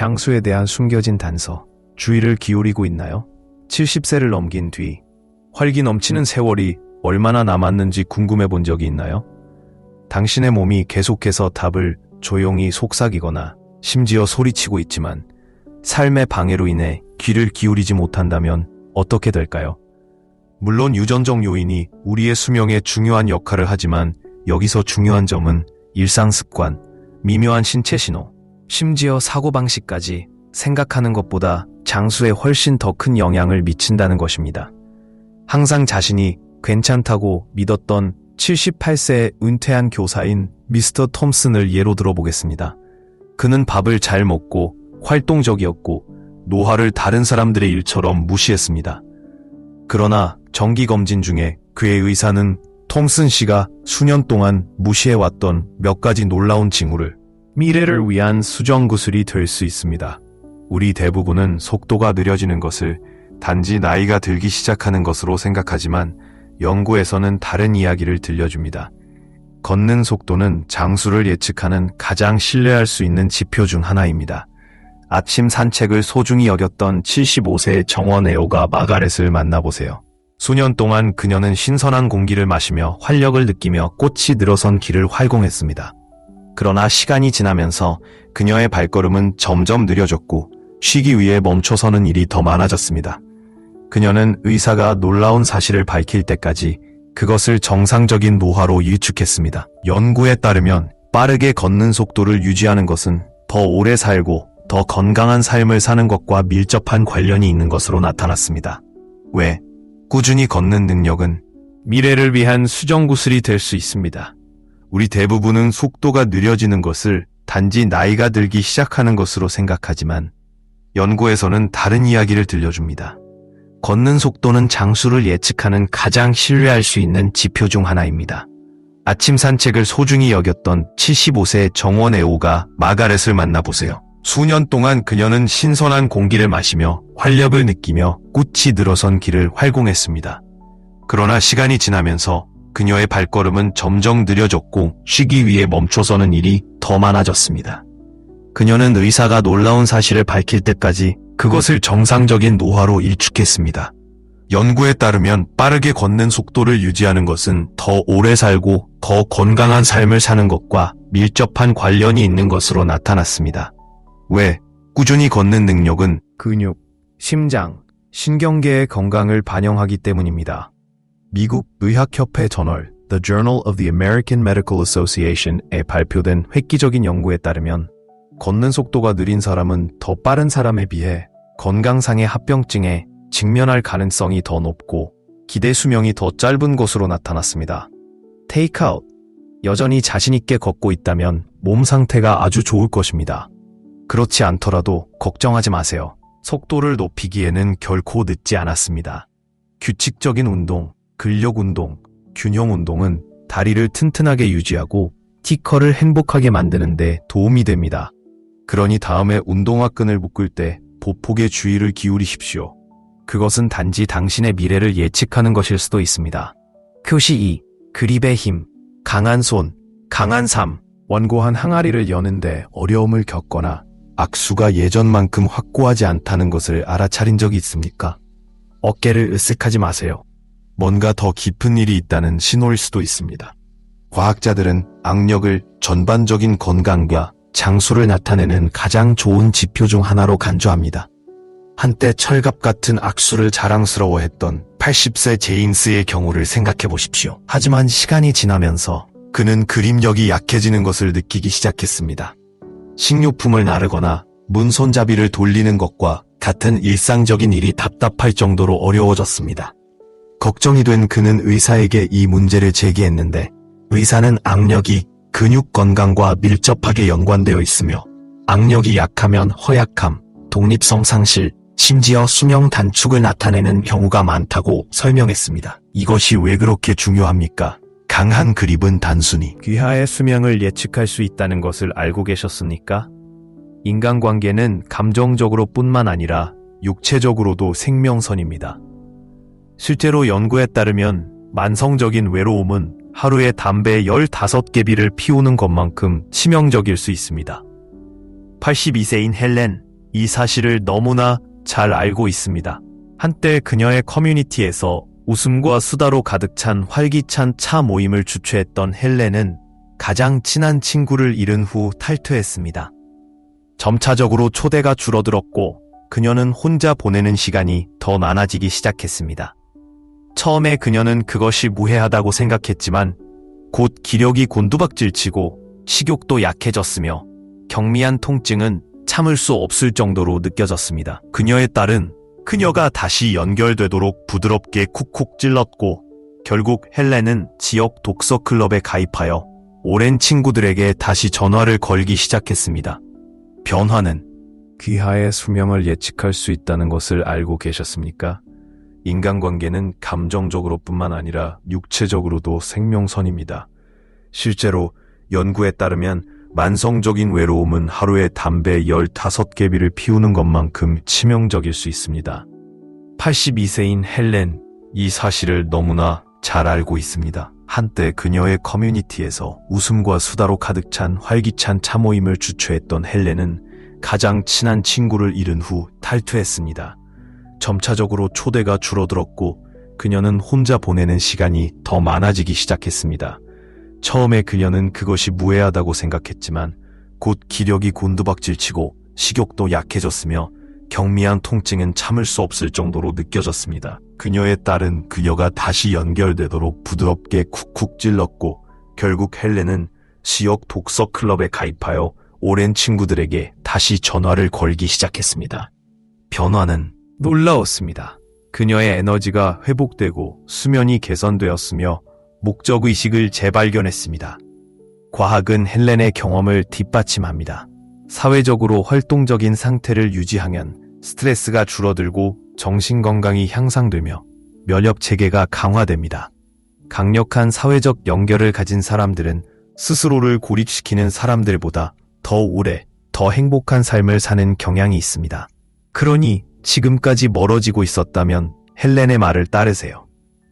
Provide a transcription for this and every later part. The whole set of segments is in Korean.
장수에 대한 숨겨진 단서, 주의를 기울이고 있나요? 70세를 넘긴 뒤 활기 넘치는 세월이 얼마나 남았는지 궁금해 본 적이 있나요? 당신의 몸이 계속해서 답을 조용히 속삭이거나 심지어 소리치고 있지만 삶의 방해로 인해 귀를 기울이지 못한다면 어떻게 될까요? 물론 유전적 요인이 우리의 수명에 중요한 역할을 하지만 여기서 중요한 점은 일상 습관, 미묘한 신체 신호, 심지어 사고방식까지 생각하는 것보다 장수에 훨씬 더 큰 영향을 미친다는 것입니다. 항상 자신이 괜찮다고 믿었던 78세의 은퇴한 교사인 미스터 톰슨을 예로 들어보겠습니다. 그는 밥을 잘 먹고 활동적이었고 노화를 다른 사람들의 일처럼 무시했습니다. 그러나 정기검진 중에 그의 의사는 톰슨 씨가 수년 동안 무시해왔던 몇 가지 놀라운 징후를 미래를 위한 수정구슬이 될 수 있습니다. 우리 대부분은 속도가 느려지는 것을 단지 나이가 들기 시작하는 것으로 생각하지만 연구에서는 다른 이야기를 들려줍니다. 걷는 속도는 장수를 예측하는 가장 신뢰할 수 있는 지표 중 하나입니다. 아침 산책을 소중히 여겼던 75세의 정원 애호가 마가렛을 만나보세요. 수년 동안 그녀는 신선한 공기를 마시며 활력을 느끼며 꽃이 늘어선 길을 활공했습니다. 그러나 시간이 지나면서 그녀의 발걸음은 점점 느려졌고 쉬기 위해 멈춰서는 일이 더 많아졌습니다. 그녀는 의사가 놀라운 사실을 밝힐 때까지 그것을 정상적인 노화로 유축했습니다. 연구에 따르면 빠르게 걷는 속도를 유지하는 것은 더 오래 살고 더 건강한 삶을 사는 것과 밀접한 관련이 있는 것으로 나타났습니다. 왜? 꾸준히 걷는 능력은 미래를 위한 수정구슬이 될 수 있습니다. 우리 대부분은 속도가 느려지는 것을 단지 나이가 들기 시작하는 것으로 생각하지만 연구에서는 다른 이야기를 들려줍니다. 걷는 속도는 장수를 예측하는 가장 신뢰할 수 있는 지표 중 하나입니다. 아침 산책을 소중히 여겼던 75세의 정원 애호가 마가렛을 만나보세요. 수년 동안 그녀는 신선한 공기를 마시며 활력을 느끼며 꽃이 늘어선 길을 활공했습니다. 그러나 시간이 지나면서 그녀의 발걸음은 점점 느려졌고 쉬기 위해 멈춰서는 일이 더 많아졌습니다. 그녀는 의사가 놀라운 사실을 밝힐 때까지 그것을 정상적인 노화로 일축했습니다. 연구에 따르면 빠르게 걷는 속도를 유지하는 것은 더 오래 살고 더 건강한 삶을 사는 것과 밀접한 관련이 있는 것으로 나타났습니다. 왜? 꾸준히 걷는 능력은 근육, 심장, 신경계의 건강을 반영하기 때문입니다. 미국 의학협회 저널 The Journal of the American Medical Association에 발표된 획기적인 연구에 따르면 걷는 속도가 느린 사람은 더 빠른 사람에 비해 건강상의 합병증에 직면할 가능성이 더 높고 기대 수명이 더 짧은 것으로 나타났습니다. 테이크아웃. 여전히 자신있게 걷고 있다면 몸 상태가 아주 좋을 것입니다. 그렇지 않더라도 걱정하지 마세요. 속도를 높이기에는 결코 늦지 않았습니다. 규칙적인 운동, 근력 운동, 균형 운동은 다리를 튼튼하게 유지하고 티커를 행복하게 만드는 데 도움이 됩니다. 그러니 다음에 운동화 끈을 묶을 때 보폭에 주의를 기울이십시오. 그것은 단지 당신의 미래를 예측하는 것일 수도 있습니다. 표시 2. 그립의 힘. 강한 손, 강한 삶. 완고한 항아리를 여는데 어려움을 겪거나 악수가 예전만큼 확고하지 않다는 것을 알아차린 적이 있습니까? 어깨를 으쓱하지 마세요. 뭔가 더 깊은 일이 있다는 신호일 수도 있습니다. 과학자들은 악력을 전반적인 건강과 장수를 나타내는 가장 좋은 지표 중 하나로 간주합니다. 한때 철갑 같은 악수를 자랑스러워했던 80세 제임스의 경우를 생각해 보십시오. 하지만 시간이 지나면서 그는 그립력이 약해지는 것을 느끼기 시작했습니다. 식료품을 나르거나 문손잡이를 돌리는 것과 같은 일상적인 일이 답답할 정도로 어려워졌습니다. 걱정이 된 그는 의사에게 이 문제를 제기했는데 의사는 악력이 근육 건강과 밀접하게 연관되어 있으며 악력이 약하면 허약함, 독립성 상실, 심지어 수명 단축을 나타내는 경우가 많다고 설명했습니다. 이것이 왜 그렇게 중요합니까? 강한 그립은 단순히 귀하의 수명을 예측할 수 있다는 것을 알고 계셨습니까? 인간관계는 감정적으로 뿐만 아니라 육체적으로도 생명선입니다. 실제로 연구에 따르면 만성적인 외로움은 하루에 담배 15개비를 피우는 것만큼 치명적일 수 있습니다. 82세인 헬렌 이 사실을 너무나 잘 알고 있습니다. 한때 그녀의 커뮤니티에서 웃음과 수다로 가득 찬 활기찬 차 모임을 주최했던 헬렌은 가장 친한 친구를 잃은 후 탈퇴했습니다. 점차적으로 초대가 줄어들었고 그녀는 혼자 보내는 시간이 더 많아지기 시작했습니다. 처음에 그녀는 그것이 무해하다고 생각했지만 곧 기력이 곤두박질치고 식욕도 약해졌으며 경미한 통증은 참을 수 없을 정도로 느껴졌습니다. 그녀의 딸은 그녀가 다시 연결되도록 부드럽게 쿡쿡 찔렀고 결국 헬렌은 지역 독서 클럽에 가입하여 오랜 친구들에게 다시 전화를 걸기 시작했습니다. 변화는 귀하의 수명을 예측할 수 있다는 것을 알고 계셨습니까? 인간관계는 감정적으로뿐만 아니라 육체적으로도 생명선입니다. 실제로 연구에 따르면 만성적인 외로움은 하루에 담배 15개비를 피우는 것만큼 치명적일 수 있습니다. 82세인 헬렌, 이 사실을 너무나 잘 알고 있습니다. 한때 그녀의 커뮤니티에서 웃음과 수다로 가득 찬 활기찬 차 모임을 주최했던 헬렌은 가장 친한 친구를 잃은 후 탈퇴했습니다. 점차적으로 초대가 줄어들었고 그녀는 혼자 보내는 시간이 더 많아지기 시작했습니다. 처음에 그녀는 그것이 무해하다고 생각했지만 곧 기력이 곤두박질치고 식욕도 약해졌으며 경미한 통증은 참을 수 없을 정도로 느껴졌습니다. 그녀의 딸은 그녀가 다시 연결되도록 부드럽게 쿡쿡 찔렀고 결국 헬렌은 지역 독서 클럽에 가입하여 오랜 친구들에게 다시 전화를 걸기 시작했습니다. 변화는 놀라웠습니다. 그녀의 에너지가 회복되고 수면이 개선되었으며 목적의식을 재발견했습니다. 과학은 헬렌의 경험을 뒷받침합니다. 사회적으로 활동적인 상태를 유지하면 스트레스가 줄어들고 정신건강이 향상되며 면역체계가 강화됩니다. 강력한 사회적 연결을 가진 사람들은 스스로를 고립시키는 사람들보다 더 오래, 더 행복한 삶을 사는 경향이 있습니다. 그러니 지금까지 멀어지고 있었다면 헬렌의 말을 따르세요.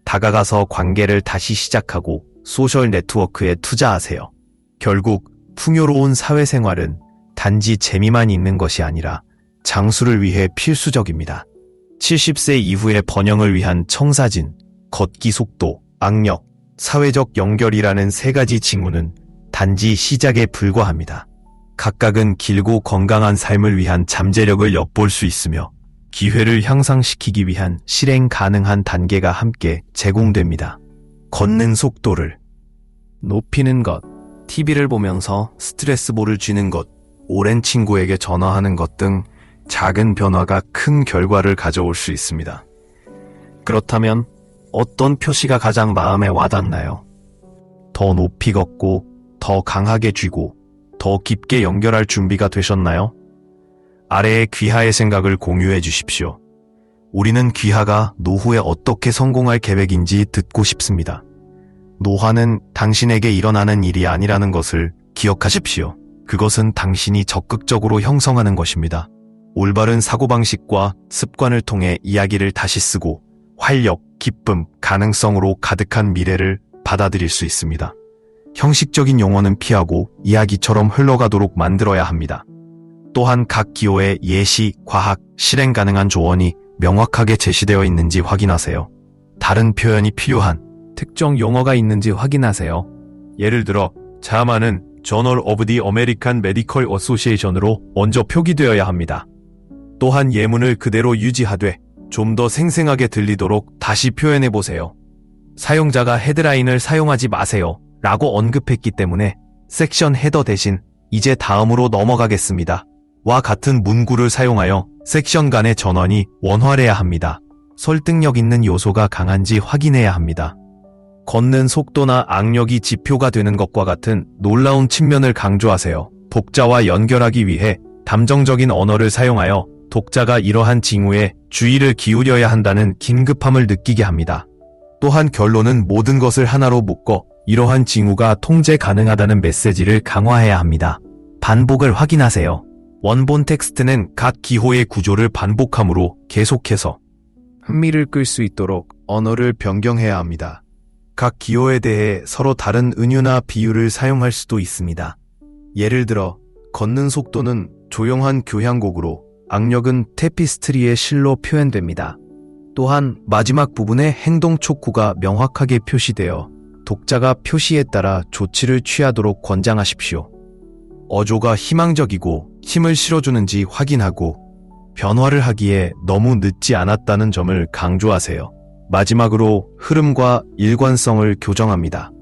다가가서 관계를 다시 시작하고 소셜 네트워크에 투자하세요. 결국 풍요로운 사회생활은 단지 재미만 있는 것이 아니라 장수를 위해 필수적입니다. 70세 이후의 번영을 위한 청사진, 걷기 속도, 악력, 사회적 연결이라는 세 가지 징후는 단지 시작에 불과합니다. 각각은 길고 건강한 삶을 위한 잠재력을 엿볼 수 있으며 기회를 향상시키기 위한 실행 가능한 단계가 함께 제공됩니다. 걷는 속도를 높이는 것, TV를 보면서 스트레스볼을 쥐는 것, 오랜 친구에게 전화하는 것 등 작은 변화가 큰 결과를 가져올 수 있습니다. 그렇다면 어떤 표시가 가장 마음에 와닿나요? 더 높이 걷고, 더 강하게 쥐고, 더 깊게 연결할 준비가 되셨나요? 아래의 귀하의 생각을 공유해 주십시오. 우리는 귀하가 노후에 어떻게 성공할 계획인지 듣고 싶습니다. 노화는 당신에게 일어나는 일이 아니라는 것을 기억하십시오. 그것은 당신이 적극적으로 형성하는 것입니다. 올바른 사고방식과 습관을 통해 이야기를 다시 쓰고 활력, 기쁨, 가능성으로 가득한 미래를 받아들일 수 있습니다. 형식적인 용어는 피하고 이야기처럼 흘러가도록 만들어야 합니다. 또한 각 기호의 예시, 과학, 실행 가능한 조언이 명확하게 제시되어 있는지 확인하세요. 다른 표현이 필요한 특정 용어가 있는지 확인하세요. 예를 들어 자만은 저널 오브 디 아메리칸 메디컬 어소시에이션으로 먼저 표기되어야 합니다. 또한 예문을 그대로 유지하되 좀 더 생생하게 들리도록 다시 표현해보세요. 사용자가 헤드라인을 사용하지 마세요 라고 언급했기 때문에 섹션 헤더 대신 이제 다음으로 넘어가겠습니다 와 같은 문구를 사용하여 섹션 간의 전원이 원활해야 합니다. 설득력 있는 요소가 강한지 확인해야 합니다. 걷는 속도나 악력이 지표가 되는 것과 같은 놀라운 측면을 강조하세요. 독자와 연결하기 위해 담정적인 언어를 사용하여 독자가 이러한 징후에 주의를 기울여야 한다는 긴급함을 느끼게 합니다. 또한 결론은 모든 것을 하나로 묶어 이러한 징후가 통제 가능하다는 메시지를 강화해야 합니다. 반복을 확인하세요. 원본 텍스트는 각 기호의 구조를 반복함으로 계속해서 흥미를 끌 수 있도록 언어를 변경해야 합니다. 각 기호에 대해 서로 다른 은유나 비유를 사용할 수도 있습니다. 예를 들어 걷는 속도는 조용한 교향곡으로 악력은 테피스트리의 실로 표현됩니다. 또한 마지막 부분에 행동 촉구가 명확하게 표시되어 독자가 표시에 따라 조치를 취하도록 권장하십시오. 어조가 희망적이고 힘을 실어주는지 확인하고 변화를 하기에 너무 늦지 않았다는 점을 강조하세요. 마지막으로 흐름과 일관성을 교정합니다.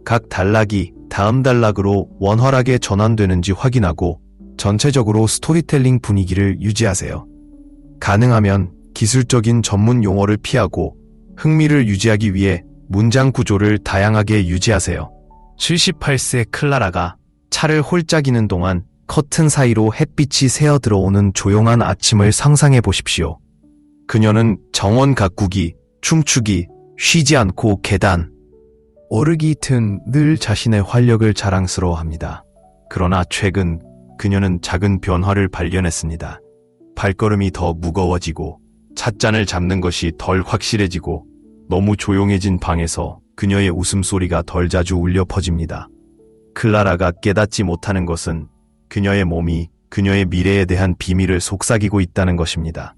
각 단락이 다음 단락으로 원활하게 전환되는지 확인하고 전체적으로 스토리텔링 분위기를 유지하세요. 가능하면 기술적인 전문 용어를 피하고 흥미를 유지하기 위해 문장 구조를 다양하게 유지하세요. 78세 클라라가 차를 홀짝이는 동안 커튼 사이로 햇빛이 새어 들어오는 조용한 아침을 상상해 보십시오. 그녀는 정원 가꾸기, 춤추기, 쉬지 않고 계단, 오르기 등 늘 자신의 활력을 자랑스러워합니다. 그러나 최근 그녀는 작은 변화를 발견했습니다. 발걸음이 더 무거워지고 찻잔을 잡는 것이 덜 확실해지고 너무 조용해진 방에서 그녀의 웃음소리가 덜 자주 울려 퍼집니다. 클라라가 깨닫지 못하는 것은 그녀의 몸이 그녀의 미래에 대한 비밀을 속삭이고 있다는 것입니다.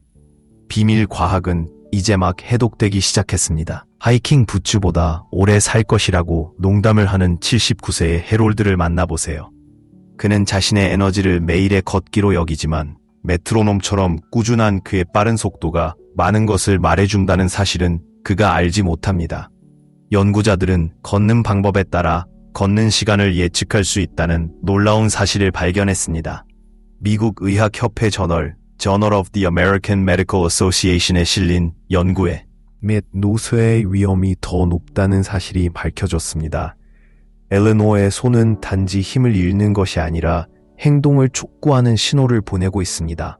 비밀 과학은 이제 막 해독되기 시작했습니다. 하이킹 부츠보다 오래 살 것이라고 농담을 하는 79세의 해롤드를 만나보세요. 그는 자신의 에너지를 매일의 걷기로 여기지만 메트로놈처럼 꾸준한 그의 빠른 속도가 많은 것을 말해준다는 사실은 그가 알지 못합니다. 연구자들은 걷는 방법에 따라 걷는 시간을 예측할 수 있다는 놀라운 사실을 발견했습니다. 미국 의학협회 저널 Journal of the American Medical Association에 실린 연구에 및 노쇠의 위험이 더 높다는 사실이 밝혀졌습니다. 엘레노의 손은 단지 힘을 잃는 것이 아니라 행동을 촉구하는 신호를 보내고 있습니다.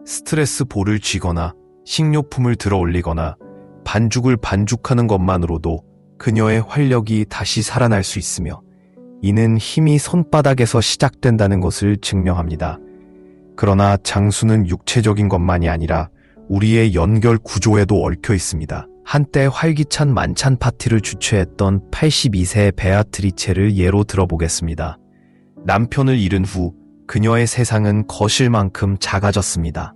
스트레스 볼을 쥐거나 식료품을 들어 올리거나 반죽을 반죽하는 것만으로도 그녀의 활력이 다시 살아날 수 있으며 이는 힘이 손바닥에서 시작된다는 것을 증명합니다. 그러나 장수는 육체적인 것만이 아니라 우리의 연결 구조에도 얽혀 있습니다. 한때 활기찬 만찬 파티를 주최했던 82세의 베아트리체를 예로 들어보겠습니다. 남편을 잃은 후 그녀의 세상은 거실만큼 작아졌습니다.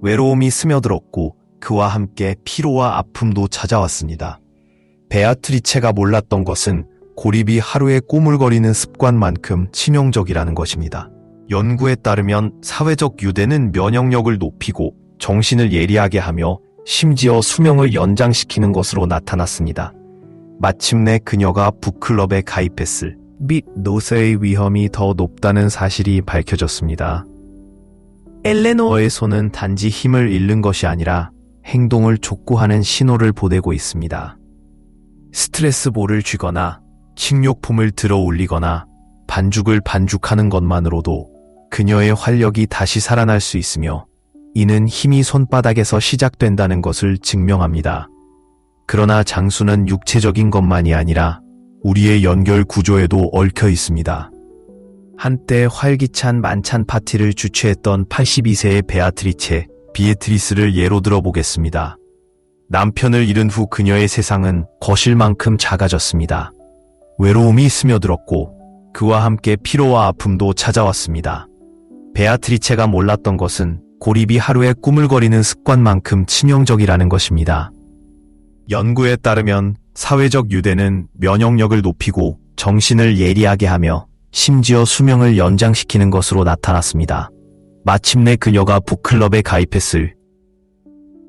외로움이 스며들었고 그와 함께 피로와 아픔도 찾아왔습니다. 베아트리체가 몰랐던 것은 고립이 하루에 꼬물거리는 습관만큼 치명적이라는 것입니다. 연구에 따르면 사회적 유대는 면역력을 높이고 정신을 예리하게 하며 심지어 수명을 연장시키는 것으로 나타났습니다. 마침내 그녀가 북클럽에 가입했을 및 노쇠의 위험이 더 높다는 사실이 밝혀졌습니다. 엘레노어의 손은 단지 힘을 잃는 것이 아니라 행동을 촉구하는 신호를 보내고 있습니다. 스트레스 볼을 쥐거나 식료품을 들어 올리거나 반죽을 반죽하는 것만으로도 그녀의 활력이 다시 살아날 수 있으며 이는 힘이 손바닥에서 시작된다는 것을 증명합니다. 그러나 장수는 육체적인 것만이 아니라 우리의 연결 구조에도 얽혀 있습니다. 한때 활기찬 만찬 파티를 주최했던 82세의 비에트리스를 예로 들어보겠습니다. 남편을 잃은 후 그녀의 세상은 거실만큼 작아졌습니다. 외로움이 스며들었고 그와 함께 피로와 아픔도 찾아왔습니다. 베아트리체가 몰랐던 것은 고립이 하루에 꾸물거리는 습관만큼 치명적이라는 것입니다. 연구에 따르면 사회적 유대는 면역력을 높이고 정신을 예리하게 하며 심지어 수명을 연장시키는 것으로 나타났습니다. 마침내 그녀가 북클럽에 가입했을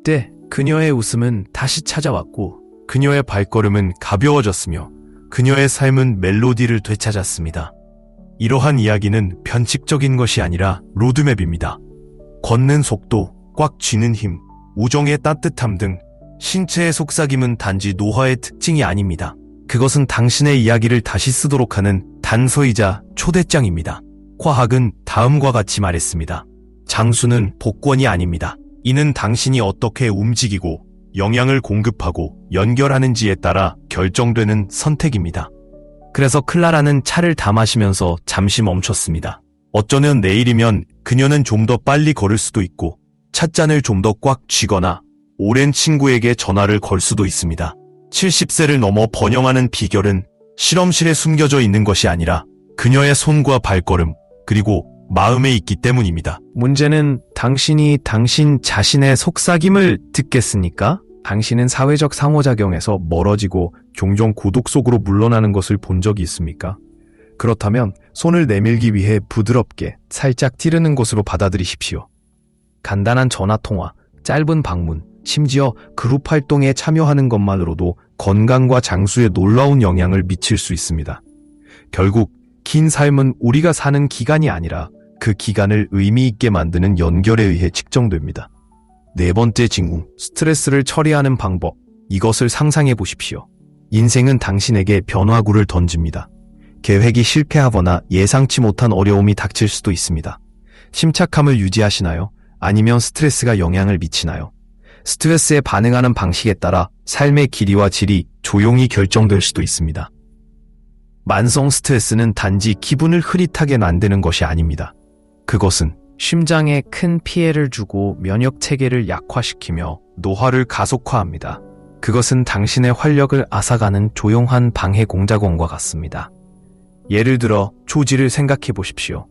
때 그녀의 웃음은 다시 찾아왔고 그녀의 발걸음은 가벼워졌으며 그녀의 삶은 멜로디를 되찾았습니다. 이러한 이야기는 변칙적인 것이 아니라 로드맵입니다. 걷는 속도, 꽉 쥐는 힘, 우정의 따뜻함 등 신체의 속삭임은 단지 노화의 특징이 아닙니다. 그것은 당신의 이야기를 다시 쓰도록 하는 단서이자 초대장입니다. 과학은 다음과 같이 말했습니다. 장수는 복권이 아닙니다. 이는 당신이 어떻게 움직이고 영향을 공급하고 연결하는지에 따라 결정되는 선택입니다. 그래서 클라라는 차를 다 마시면서 잠시 멈췄습니다. 어쩌면 내일이면 그녀는 좀 더 빨리 걸을 수도 있고 찻잔을 좀 더 꽉 쥐거나 오랜 친구에게 전화를 걸 수도 있습니다. 70세를 넘어 번영하는 비결은 실험실에 숨겨져 있는 것이 아니라 그녀의 손과 발걸음 그리고 마음에 있기 때문입니다. 문제는 당신이 당신 자신의 속삭임을 듣겠습니까? 당신은 사회적 상호작용에서 멀어지고 종종 고독 속으로 물러나는 것을 본 적이 있습니까? 그렇다면 손을 내밀기 위해 부드럽게 살짝 찌르는 것으로 받아들이십시오. 간단한 전화통화, 짧은 방문, 심지어 그룹 활동에 참여하는 것만으로도 건강과 장수에 놀라운 영향을 미칠 수 있습니다. 결국 긴 삶은 우리가 사는 기간이 아니라 그 기간을 의미 있게 만드는 연결에 의해 측정됩니다. 네 번째 징후, 스트레스를 처리하는 방법. 이것을 상상해 보십시오. 인생은 당신에게 변화구를 던집니다. 계획이 실패하거나 예상치 못한 어려움이 닥칠 수도 있습니다. 침착함을 유지하시나요? 아니면 스트레스가 영향을 미치나요? 스트레스에 반응하는 방식에 따라 삶의 길이와 질이 조용히 결정될 수도 있습니다. 만성 스트레스는 단지 기분을 흐릿하게 만드는 것이 아닙니다. 그것은 심장에 큰 피해를 주고 면역 체계를 약화시키며 노화를 가속화합니다. 그것은 당신의 활력을 앗아가는 조용한 방해 공작원과 같습니다. 예를 들어 조지를 생각해 보십시오.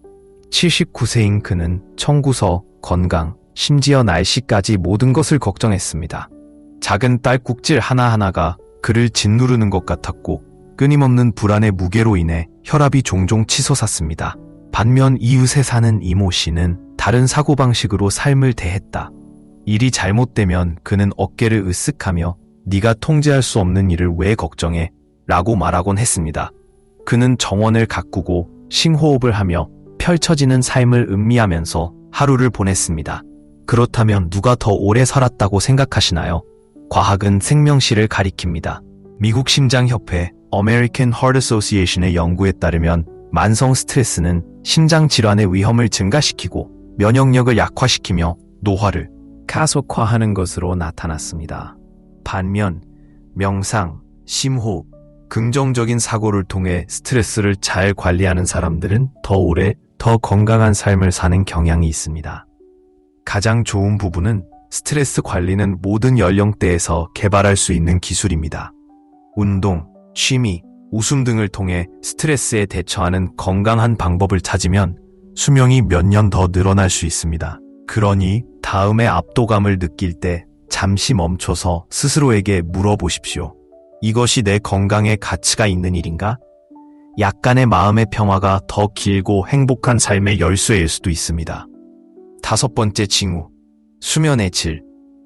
79세인 그는 청구서, 건강, 심지어 날씨까지 모든 것을 걱정했습니다. 작은 딸꾹질 하나하나가 그를 짓누르는 것 같았고 끊임없는 불안의 무게로 인해 혈압이 종종 치솟았습니다. 반면 이웃에 사는 이모 씨는 다른 사고방식으로 삶을 대했다. 일이 잘못되면 그는 어깨를 으쓱하며 네가 통제할 수 없는 일을 왜 걱정해? 라고 말하곤 했습니다. 그는 정원을 가꾸고 심호흡을 하며 펼쳐지는 삶을 음미하면서 하루를 보냈습니다. 그렇다면 누가 더 오래 살았다고 생각하시나요? 과학은 생명실을 가리킵니다. 미국 심장협회 American Heart Association의 연구에 따르면 만성 스트레스는 심장 질환의 위험을 증가시키고 면역력을 약화시키며 노화를 가속화하는 것으로 나타났습니다. 반면 명상, 심호흡, 긍정적인 사고를 통해 스트레스를 잘 관리하는 사람들은 더 오래, 더 건강한 삶을 사는 경향이 있습니다. 가장 좋은 부분은 스트레스 관리는 모든 연령대에서 개발할 수 있는 기술입니다. 운동, 취미, 웃음 등을 통해 스트레스에 대처하는 건강한 방법을 찾으면 수명이 몇 년 더 늘어날 수 있습니다. 그러니 다음에 압도감을 느낄 때 잠시 멈춰서 스스로에게 물어보십시오. 이것이 내 건강에 가치가 있는 일인가? 약간의 마음의 평화가 더 길고 행복한 삶의 열쇠일 수도 있습니다. 다섯 번째 징후, 수면의 질.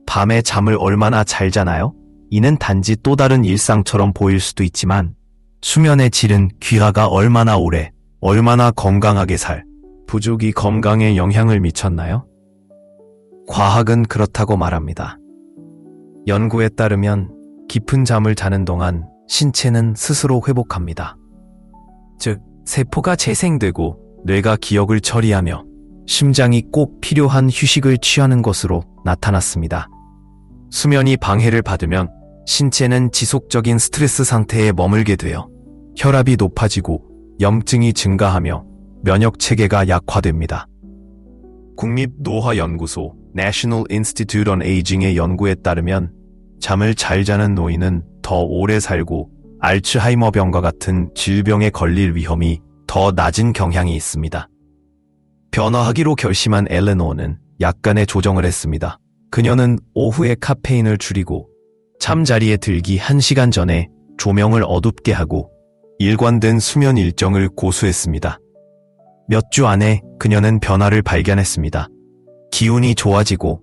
밤에 잠을 얼마나 잘 자나요? 이는 단지 또 다른 일상처럼 보일 수도 있지만 수면의 질은 귀하가 얼마나 오래, 얼마나 건강하게 부족이 건강에 영향을 미쳤나요? 과학은 그렇다고 말합니다. 연구에 따르면 깊은 잠을 자는 동안 신체는 스스로 회복합니다. 즉, 세포가 재생되고 뇌가 기억을 처리하며 심장이 꼭 필요한 휴식을 취하는 것으로 나타났습니다. 수면이 방해를 받으면 신체는 지속적인 스트레스 상태에 머물게 되어 혈압이 높아지고 염증이 증가하며 면역 체계가 약화됩니다. 국립노화연구소 National Institute on Aging의 연구에 따르면 잠을 잘 자는 노인은 더 오래 살고 알츠하이머병과 같은 질병에 걸릴 위험이 더 낮은 경향이 있습니다. 변화하기로 결심한 엘레노어는 약간의 조정을 했습니다. 그녀는 오후에 카페인을 줄이고 잠자리에 들기 1시간 전에 조명을 어둡게 하고 일관된 수면 일정을 고수했습니다. 몇 주 안에 그녀는 변화를 발견했습니다. 기운이 좋아지고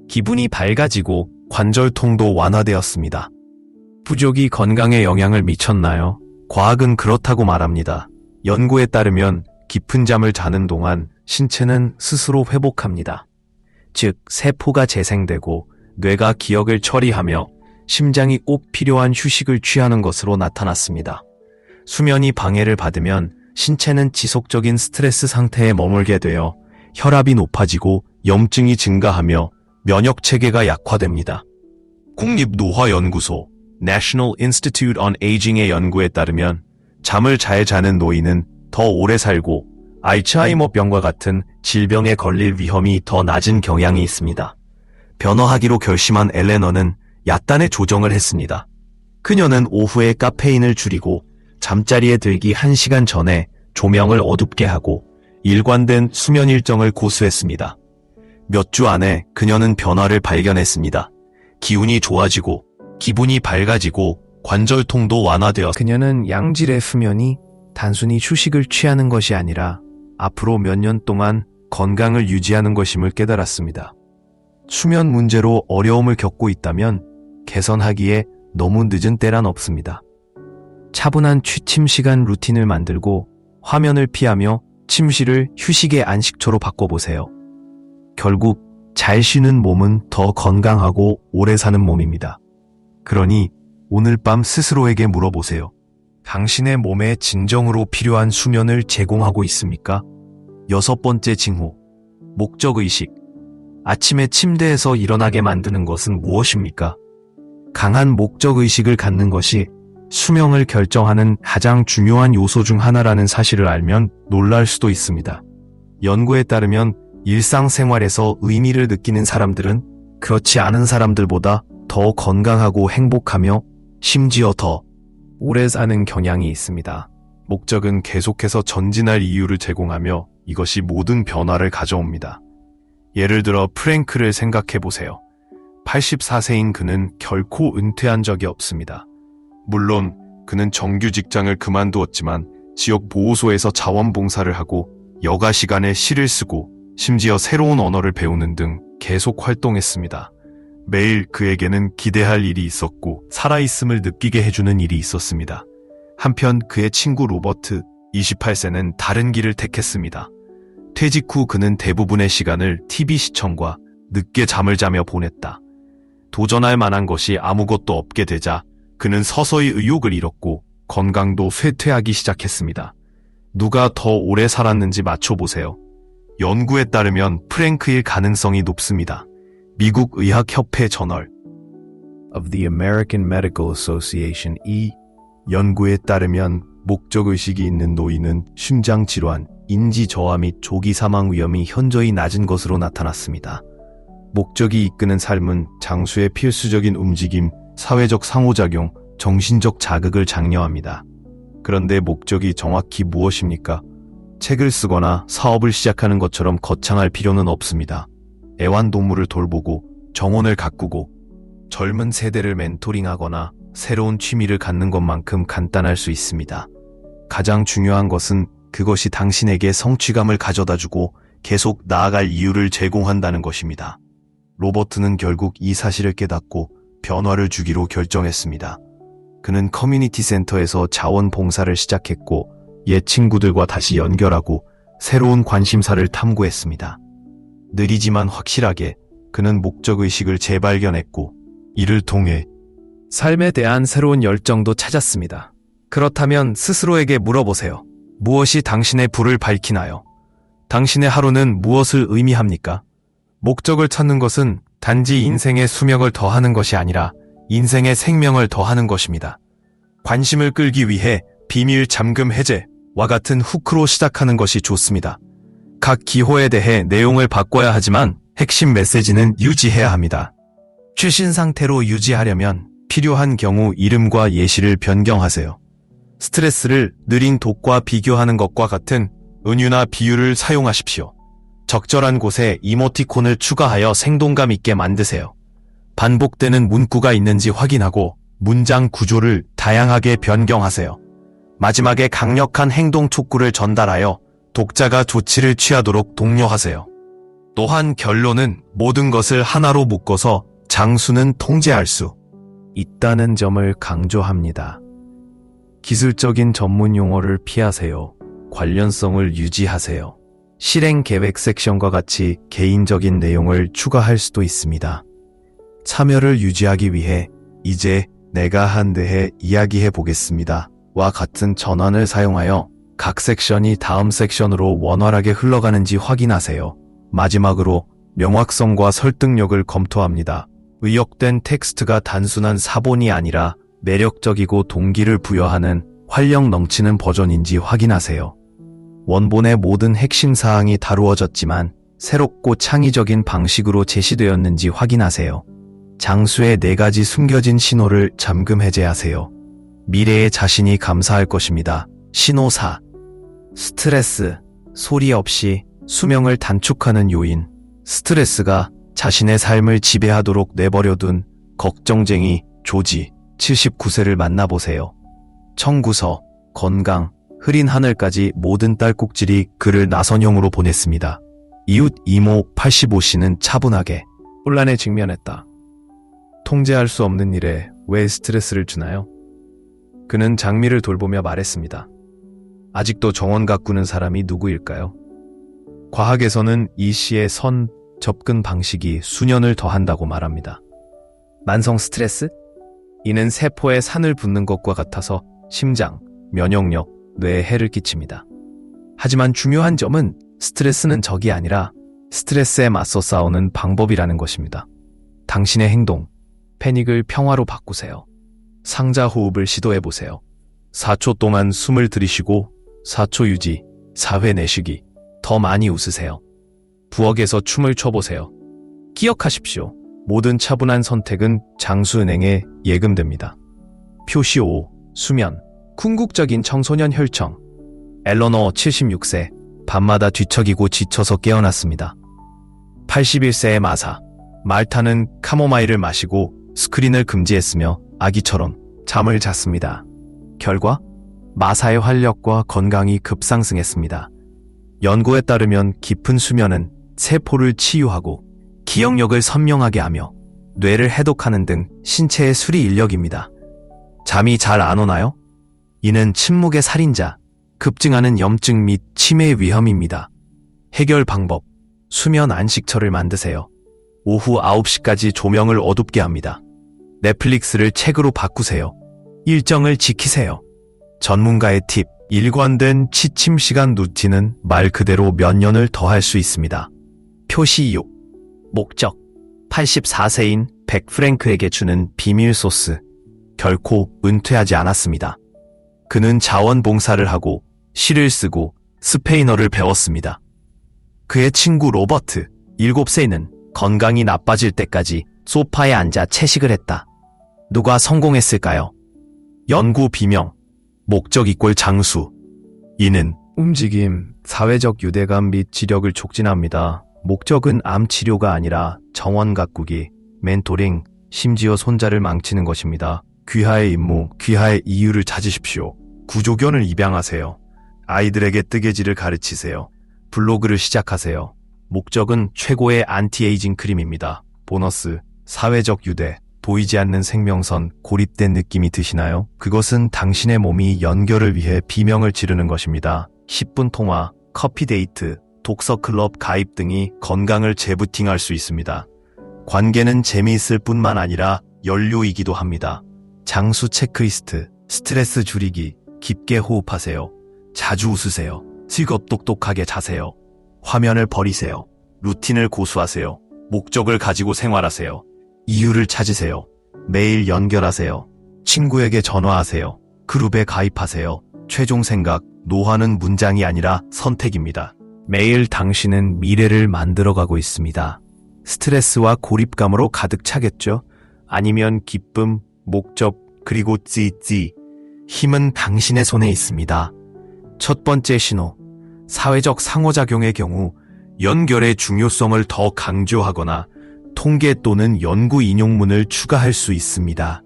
기분이 밝아지고 관절통도 완화되었습니다. 부족이 건강에 영향을 미쳤나요? 과학은 그렇다고 말합니다. 연구에 따르면 깊은 잠을 자는 동안 신체는 스스로 회복합니다. 즉, 세포가 재생되고 뇌가 기억을 처리하며 심장이 꼭 필요한 휴식을 취하는 것으로 나타났습니다. 수면이 방해를 받으면 신체는 지속적인 스트레스 상태에 머물게 되어 혈압이 높아지고 염증이 증가하며 면역 체계가 약화됩니다. 국립노화연구소 National Institute on Aging의 연구에 따르면 잠을 잘 자는 노인은 더 오래 살고 알츠하이머병과 같은 질병에 걸릴 위험이 더 낮은 경향이 있습니다. 변화하기로 결심한 엘레너는 약간의 조정을 했습니다. 그녀는 오후에 카페인을 줄이고 잠자리에 들기 1시간 전에 조명을 어둡게 하고 일관된 수면 일정을 고수했습니다. 몇 주 안에 그녀는 변화를 발견했습니다. 기운이 좋아지고 기분이 밝아지고 관절통도 완화되어 그녀는 양질의 수면이 단순히 휴식을 취하는 것이 아니라 앞으로 몇 년 동안 건강을 유지하는 것임을 깨달았습니다. 수면 문제로 어려움을 겪고 있다면 개선하기에 너무 늦은 때란 없습니다. 차분한 취침 시간 루틴을 만들고 화면을 피하며 침실을 휴식의 안식처로 바꿔보세요. 결국 잘 쉬는 몸은 더 건강하고 오래 사는 몸입니다. 그러니 오늘 밤 스스로에게 물어보세요. 당신의 몸에 진정으로 필요한 수면을 제공하고 있습니까? 6번째 징후, 목적의식. 아침에 침대에서 일어나게 만드는 것은 무엇입니까? 강한 목적의식을 갖는 것이 수명을 결정하는 가장 중요한 요소 중 하나라는 사실을 알면 놀랄 수도 있습니다. 연구에 따르면 일상생활에서 의미를 느끼는 사람들은 그렇지 않은 사람들보다 더 건강하고 행복하며 심지어 더 오래 사는 경향이 있습니다. 목적은 계속해서 전진할 이유를 제공하며 이것이 모든 변화를 가져옵니다. 예를 들어 프랭크를 생각해 보세요. 84세인 그는 결코 은퇴한 적이 없습니다. 물론 그는 정규 직장을 그만두었지만 지역 보호소에서 자원봉사를 하고 여가 시간에 시를 쓰고 심지어 새로운 언어를 배우는 등 계속 활동했습니다. 매일 그에게는 기대할 일이 있었고 살아있음을 느끼게 해주는 일이 있었습니다. 한편 그의 친구 로버트, 28세는 다른 길을 택했습니다. 퇴직 후 그는 대부분의 시간을 TV 시청과 늦게 잠을 자며 보냈다. 도전할 만한 것이 아무것도 없게 되자 그는 서서히 의욕을 잃었고 건강도 쇠퇴하기 시작했습니다. 누가 더 오래 살았는지 맞춰보세요. 연구에 따르면 프랭크일 가능성이 높습니다. 미국 의학협회 저널 of the American Medical Association 이 연구에 따르면 목적의식이 있는 노인은 심장질환, 인지저하 및 조기 사망 위험이 현저히 낮은 것으로 나타났습니다. 목적이 이끄는 삶은 장수의 필수적인 움직임, 사회적 상호작용, 정신적 자극을 장려합니다. 그런데 목적이 정확히 무엇입니까? 책을 쓰거나 사업을 시작하는 것처럼 거창할 필요는 없습니다. 애완동물을 돌보고 정원을 가꾸고 젊은 세대를 멘토링하거나 새로운 취미를 갖는 것만큼 간단할 수 있습니다. 가장 중요한 것은 그것이 당신에게 성취감을 가져다주고 계속 나아갈 이유를 제공한다는 것입니다. 로버트는 결국 이 사실을 깨닫고 변화를 주기로 결정했습니다. 그는 커뮤니티 센터에서 자원봉사를 시작했고 옛 친구들과 다시 연결하고 새로운 관심사를 탐구했습니다. 느리지만 확실하게 그는 목적의식을 재발견했고 이를 통해 삶에 대한 새로운 열정도 찾았습니다. 그렇다면 스스로에게 물어보세요. 무엇이 당신의 불을 밝히나요? 당신의 하루는 무엇을 의미합니까? 목적을 찾는 것은 단지 인생의 수명을 더하는 것이 아니라 인생의 생명을 더하는 것입니다. 관심을 끌기 위해 비밀 잠금 해제와 같은 후크로 시작하는 것이 좋습니다. 각 기호에 대해 내용을 바꿔야 하지만 핵심 메시지는 유지해야 합니다. 최신 상태로 유지하려면 필요한 경우 이름과 예시를 변경하세요. 스트레스를 느린 독과 비교하는 것과 같은 은유나 비유를 사용하십시오. 적절한 곳에 이모티콘을 추가하여 생동감 있게 만드세요. 반복되는 문구가 있는지 확인하고 문장 구조를 다양하게 변경하세요. 마지막에 강력한 행동 촉구를 전달하여 독자가 조치를 취하도록 독려하세요. 또한 결론은 모든 것을 하나로 묶어서 장수는 통제할 수 있다는 점을 강조합니다. 기술적인 전문 용어를 피하세요. 관련성을 유지하세요. 실행 계획 섹션과 같이 개인적인 내용을 추가할 수도 있습니다. 참여를 유지하기 위해 이제 내가 한 대해 이야기해 보겠습니다. 와 같은 전환을 사용하여 각 섹션이 다음 섹션으로 원활하게 흘러가는지 확인하세요. 마지막으로 명확성과 설득력을 검토합니다. 의역된 텍스트가 단순한 사본이 아니라 매력적이고 동기를 부여하는 활력 넘치는 버전인지 확인하세요. 원본의 모든 핵심 사항이 다루어졌지만 새롭고 창의적인 방식으로 제시되었는지 확인하세요. 장수의 4가지 숨겨진 신호를 잠금 해제하세요. 미래의 자신이 감사할 것입니다. 신호 4. 스트레스, 소리 없이 수명을 단축하는 요인, 스트레스가 자신의 삶을 지배하도록 내버려둔 걱정쟁이 조지 79세를 만나보세요. 청구서, 건강, 흐린 하늘까지 모든 딸꾹질이 그를 나선형으로 보냈습니다. 이웃 이모 85씨는 차분하게 혼란에 직면했다. 통제할 수 없는 일에 왜 스트레스를 주나요? 그는 장미를 돌보며 말했습니다. 아직도 정원 가꾸는 사람이 누구일까요? 과학에서는 이 씨의 선 접근 방식이 수년을 더한다고 말합니다. 만성 스트레스? 이는 세포에 산을 붓는 것과 같아서 심장, 면역력, 뇌에 해를 끼칩니다. 하지만 중요한 점은 스트레스는 적이 아니라 스트레스에 맞서 싸우는 방법이라는 것입니다. 당신의 행동, 패닉을 평화로 바꾸세요. 상자 호흡을 시도해보세요. 4초 동안 숨을 들이쉬고 4초 유지, 4회 내쉬기. 더 많이 웃으세요. 부엌에서 춤을 춰보세요. 기억하십시오. 모든 차분한 선택은 장수은행에 예금됩니다. 표시 5. 수면. 궁극적인 청소년 혈청. 엘러너 76세. 밤마다 뒤척이고 지쳐서 깨어났습니다. 81세의 마사. 말타는 카모마일을 마시고 스크린을 금지했으며 아기처럼 잠을 잤습니다. 결과 마사의 활력과 건강이 급상승했습니다. 연구에 따르면 깊은 수면은 세포를 치유하고 기억력을 선명하게 하며 뇌를 해독하는 등 신체의 수리 인력입니다. 잠이 잘 안 오나요? 이는 침묵의 살인자, 급증하는 염증 및 치매의 위험입니다. 해결 방법, 수면 안식처를 만드세요. 오후 9시까지 조명을 어둡게 합니다. 넷플릭스를 책으로 바꾸세요. 일정을 지키세요. 전문가의 팁, 일관된 취침 시간 루틴은 말 그대로 몇 년을 더 할 수 있습니다. 표시 6. 목적. 84세인 백 프랭크에게 주는 비밀 소스. 결코 은퇴하지 않았습니다. 그는 자원봉사를 하고 시를 쓰고 스페인어를 배웠습니다. 그의 친구 로버트, 7세는 건강이 나빠질 때까지 소파에 앉아 채식을 했다. 누가 성공했을까요? 연구 비명. 목적 이꼴 장수. 이는 움직임, 사회적 유대감 및 지력을 촉진합니다. 목적은 암 치료가 아니라 정원 가꾸기, 멘토링, 심지어 손자를 망치는 것입니다. 귀하의 임무, 귀하의 이유를 찾으십시오. 구조견을 입양하세요. 아이들에게 뜨개질을 가르치세요. 블로그를 시작하세요. 목적은 최고의 안티에이징 크림입니다. 보너스, 사회적 유대, 보이지 않는 생명선, 고립된 느낌이 드시나요? 그것은 당신의 몸이 연결을 위해 비명을 지르는 것입니다. 10분 통화, 커피 데이트, 독서 클럽 가입 등이 건강을 재부팅할 수 있습니다. 관계는 재미있을 뿐만 아니라 연료이기도 합니다. 장수 체크리스트, 스트레스 줄이기, 깊게 호흡하세요. 자주 웃으세요. 직업 똑똑하게 자세요. 화면을 버리세요. 루틴을 고수하세요. 목적을 가지고 생활하세요. 이유를 찾으세요. 매일 연결하세요. 친구에게 전화하세요. 그룹에 가입하세요. 최종 생각, 노화는 문장이 아니라 선택입니다. 매일 당신은 미래를 만들어가고 있습니다. 스트레스와 고립감으로 가득 차겠죠? 아니면 기쁨, 목적, 그리고 찌찌. 힘은 당신의 손에 있습니다. 첫 번째 신호. 사회적 상호작용의 경우 연결의 중요성을 더 강조하거나 통계 또는 연구 인용문을 추가할 수 있습니다.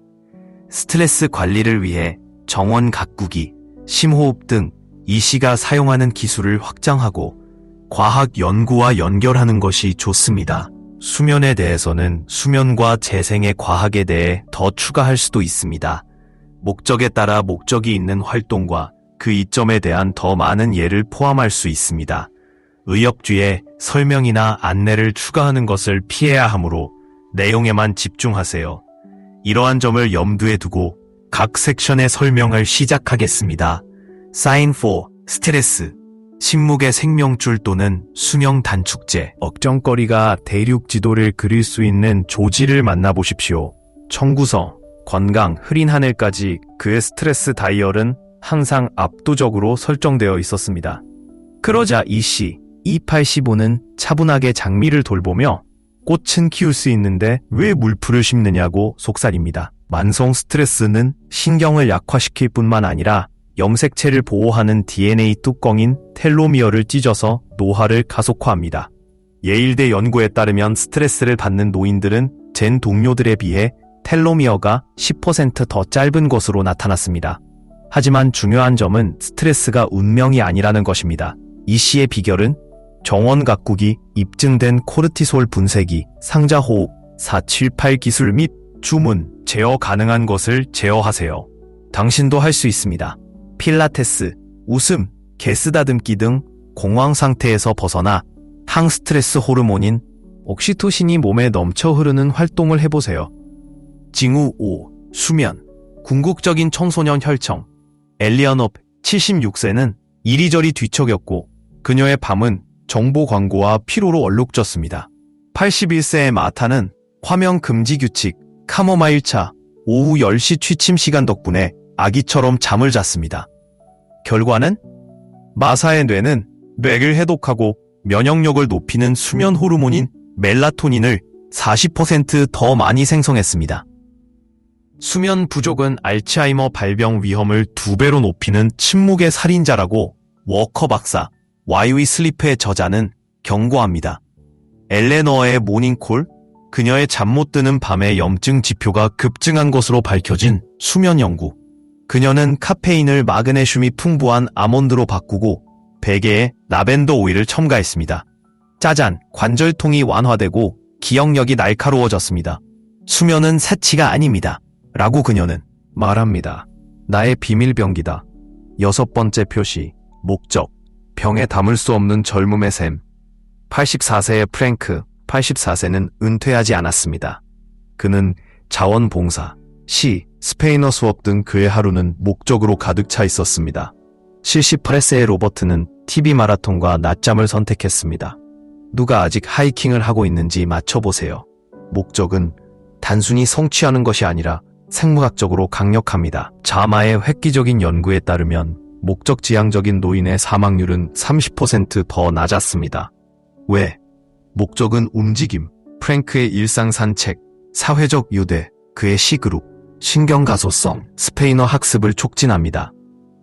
스트레스 관리를 위해 정원 가꾸기, 심호흡 등 이 시가 사용하는 기술을 확장하고 과학 연구와 연결하는 것이 좋습니다. 수면에 대해서는 수면과 재생의 과학에 대해 더 추가할 수도 있습니다. 목적에 따라 목적이 있는 활동과 그 이점에 대한 더 많은 예를 포함할 수 있습니다. 의역 뒤에 설명이나 안내를 추가하는 것을 피해야 하므로 내용에만 집중하세요. 이러한 점을 염두에 두고 각 섹션의 설명을 시작하겠습니다. 사인 4. 스트레스. 침묵의 생명줄 또는 수명 단축제. 억정거리가 대륙 지도를 그릴 수 있는 조지를 만나보십시오. 청구서, 건강, 흐린 하늘까지 그의 스트레스 다이얼은 항상 압도적으로 설정되어 있었습니다. 그러자 이씨, 285는 차분하게 장미를 돌보며 꽃은 키울 수 있는데 왜 물풀을 심느냐고 속살입니다. 만성 스트레스는 신경을 약화시킬 뿐만 아니라 염색체를 보호하는 DNA 뚜껑인 텔로미어를 찢어서 노화를 가속화합니다. 예일대 연구에 따르면 스트레스를 받는 노인들은 젠 동료들에 비해 텔로미어가 10%더 짧은 것으로 나타났습니다. 하지만 중요한 점은 스트레스가 운명이 아니라는 것입니다. 이 시의 비결은 정원 가꾸기, 입증된 코르티솔 분쇄기, 상자호흡, 478 기술 및 주문, 제어 가능한 것을 제어하세요. 당신도 할 수 있습니다. 필라테스, 웃음, 개쓰다듬기 등 공황 상태에서 벗어나 항스트레스 호르몬인 옥시토신이 몸에 넘쳐 흐르는 활동을 해보세요. 징후 5. 수면, 궁극적인 청소년 혈청. 엘리어너 76세는 이리저리 뒤척였고 그녀의 밤은 정보 광고와 피로로 얼룩졌습니다. 81세의 마타는 화면 금지 규칙, 카모마일 차, 오후 10시 취침 시간 덕분에 아기처럼 잠을 잤습니다. 결과는 마사의 뇌는 뇌를 해독하고 면역력을 높이는 수면 호르몬인 멜라토닌을 40% 더 많이 생성했습니다. 수면 부족은 알츠하이머 발병 위험을 2배로 높이는 침묵의 살인자라고 워커 박사, Why We Sleep의 저자는 경고합니다. 엘레너의 모닝콜, 그녀의 잠 못 드는 밤의 염증 지표가 급증한 것으로 밝혀진 수면 연구. 그녀는 카페인을 마그네슘이 풍부한 아몬드로 바꾸고 베개에 라벤더 오일을 첨가했습니다. 짜잔, 관절통이 완화되고 기억력이 날카로워졌습니다. 수면은 사치가 아닙니다. 라고 그녀는 말합니다. 나의 비밀병기다. 6번째 표시, 목적, 병에 담을 수 없는 젊음의 샘. 84세의 프랭크, 84세는 은퇴하지 않았습니다. 그는 자원봉사, 시, 스페인어 수업 등 그의 하루는 목적으로 가득 차 있었습니다. 78세의 로버트는 TV 마라톤과 낮잠을 선택했습니다. 누가 아직 하이킹을 하고 있는지 맞춰보세요. 목적은 단순히 성취하는 것이 아니라 생물학적으로 강력합니다. 자마의 획기적인 연구에 따르면 목적지향적인 노인의 사망률은 30% 더 낮았습니다. 왜? 목적은 움직임, 프랭크의 일상 산책, 사회적 유대, 그의 시그룹, 신경가소성, 스페인어 학습을 촉진합니다.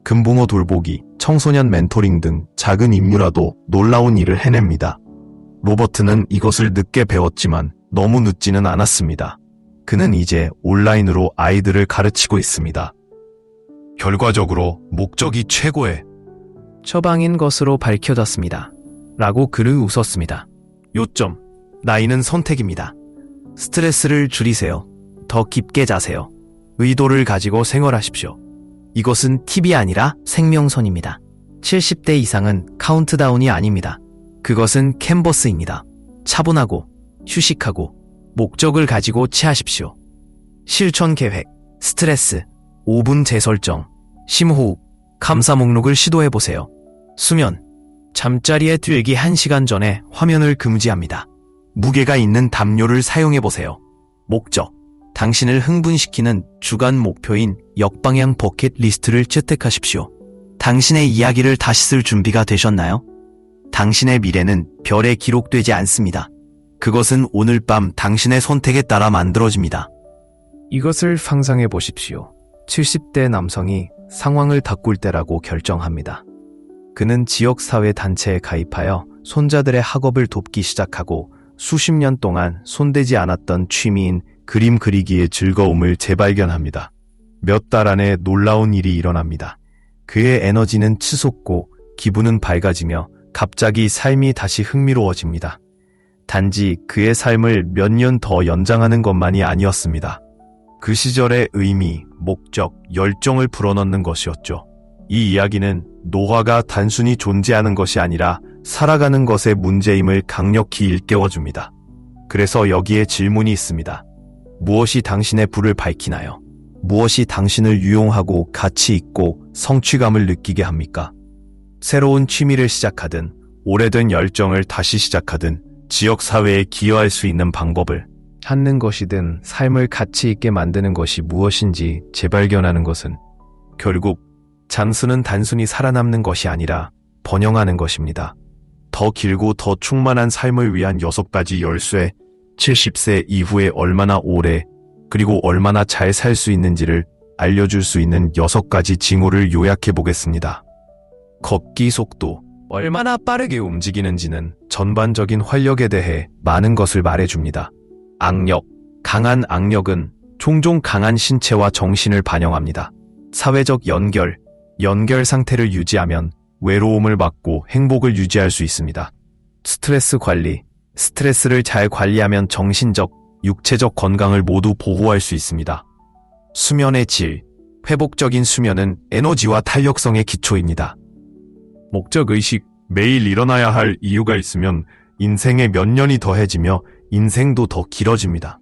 금붕어 돌보기, 청소년 멘토링 등 작은 임무라도 놀라운 일을 해냅니다. 로버트는 이것을 늦게 배웠지만 너무 늦지는 않았습니다. 그는 이제 온라인으로 아이들을 가르치고 있습니다. 결과적으로 목적이 최고의 처방인 것으로 밝혀졌습니다. 라고 그를 웃었습니다. 요점, 나이는 선택입니다. 스트레스를 줄이세요. 더 깊게 자세요. 의도를 가지고 생활하십시오. 이것은 팁이 아니라 생명선입니다. 70대 이상은 카운트다운이 아닙니다. 그것은 캔버스입니다. 차분하고 휴식하고 목적을 가지고 취하십시오. 실천 계획, 스트레스, 5분 재설정, 심호흡, 감사 목록을 시도해보세요. 수면, 잠자리에 들기 1시간 전에 화면을 금지합니다. 무게가 있는 담요를 사용해보세요. 목적, 당신을 흥분시키는 주간 목표인 역방향 버킷리스트를 채택하십시오. 당신의 이야기를 다시 쓸 준비가 되셨나요? 당신의 미래는 별에 기록되지 않습니다. 그것은 오늘 밤 당신의 선택에 따라 만들어집니다. 이것을 상상해 보십시오. 70대 남성이 상황을 바꿀 때라고 결정합니다. 그는 지역사회 단체에 가입하여 손자들의 학업을 돕기 시작하고 수십 년 동안 손대지 않았던 취미인 그림 그리기의 즐거움을 재발견합니다. 몇 달 안에 놀라운 일이 일어납니다. 그의 에너지는 치솟고 기분은 밝아지며 갑자기 삶이 다시 흥미로워집니다. 단지 그의 삶을 몇 년 더 연장하는 것만이 아니었습니다. 그 시절의 의미, 목적, 열정을 불어넣는 것이었죠. 이 이야기는 노화가 단순히 존재하는 것이 아니라 살아가는 것의 문제임을 강력히 일깨워줍니다. 그래서 여기에 질문이 있습니다. 무엇이 당신의 불을 밝히나요? 무엇이 당신을 유용하고 가치 있고 성취감을 느끼게 합니까? 새로운 취미를 시작하든 오래된 열정을 다시 시작하든 지역사회에 기여할 수 있는 방법을 찾는 것이든 삶을 가치 있게 만드는 것이 무엇인지 재발견하는 것은 결국 잠수는 단순히 살아남는 것이 아니라 번영하는 것입니다. 더 길고 더 충만한 삶을 위한 6가지 열쇠, 70세 이후에 얼마나 오래 그리고 얼마나 잘 살 수 있는지를 알려줄 수 있는 6가지 징후를 요약해 보겠습니다. 걷기 속도, 얼마나 빠르게 움직이는지는 전반적인 활력에 대해 많은 것을 말해줍니다. 악력, 강한 악력은 종종 강한 신체와 정신을 반영합니다. 사회적 연결, 연결 상태를 유지하면 외로움을 막고 행복을 유지할 수 있습니다. 스트레스 관리, 스트레스를 잘 관리하면 정신적, 육체적 건강을 모두 보호할 수 있습니다. 수면의 질, 회복적인 수면은 에너지와 탄력성의 기초입니다. 목적의식, 매일 일어나야 할 이유가 있으면 인생에 몇 년이 더해지며 인생도 더 길어집니다.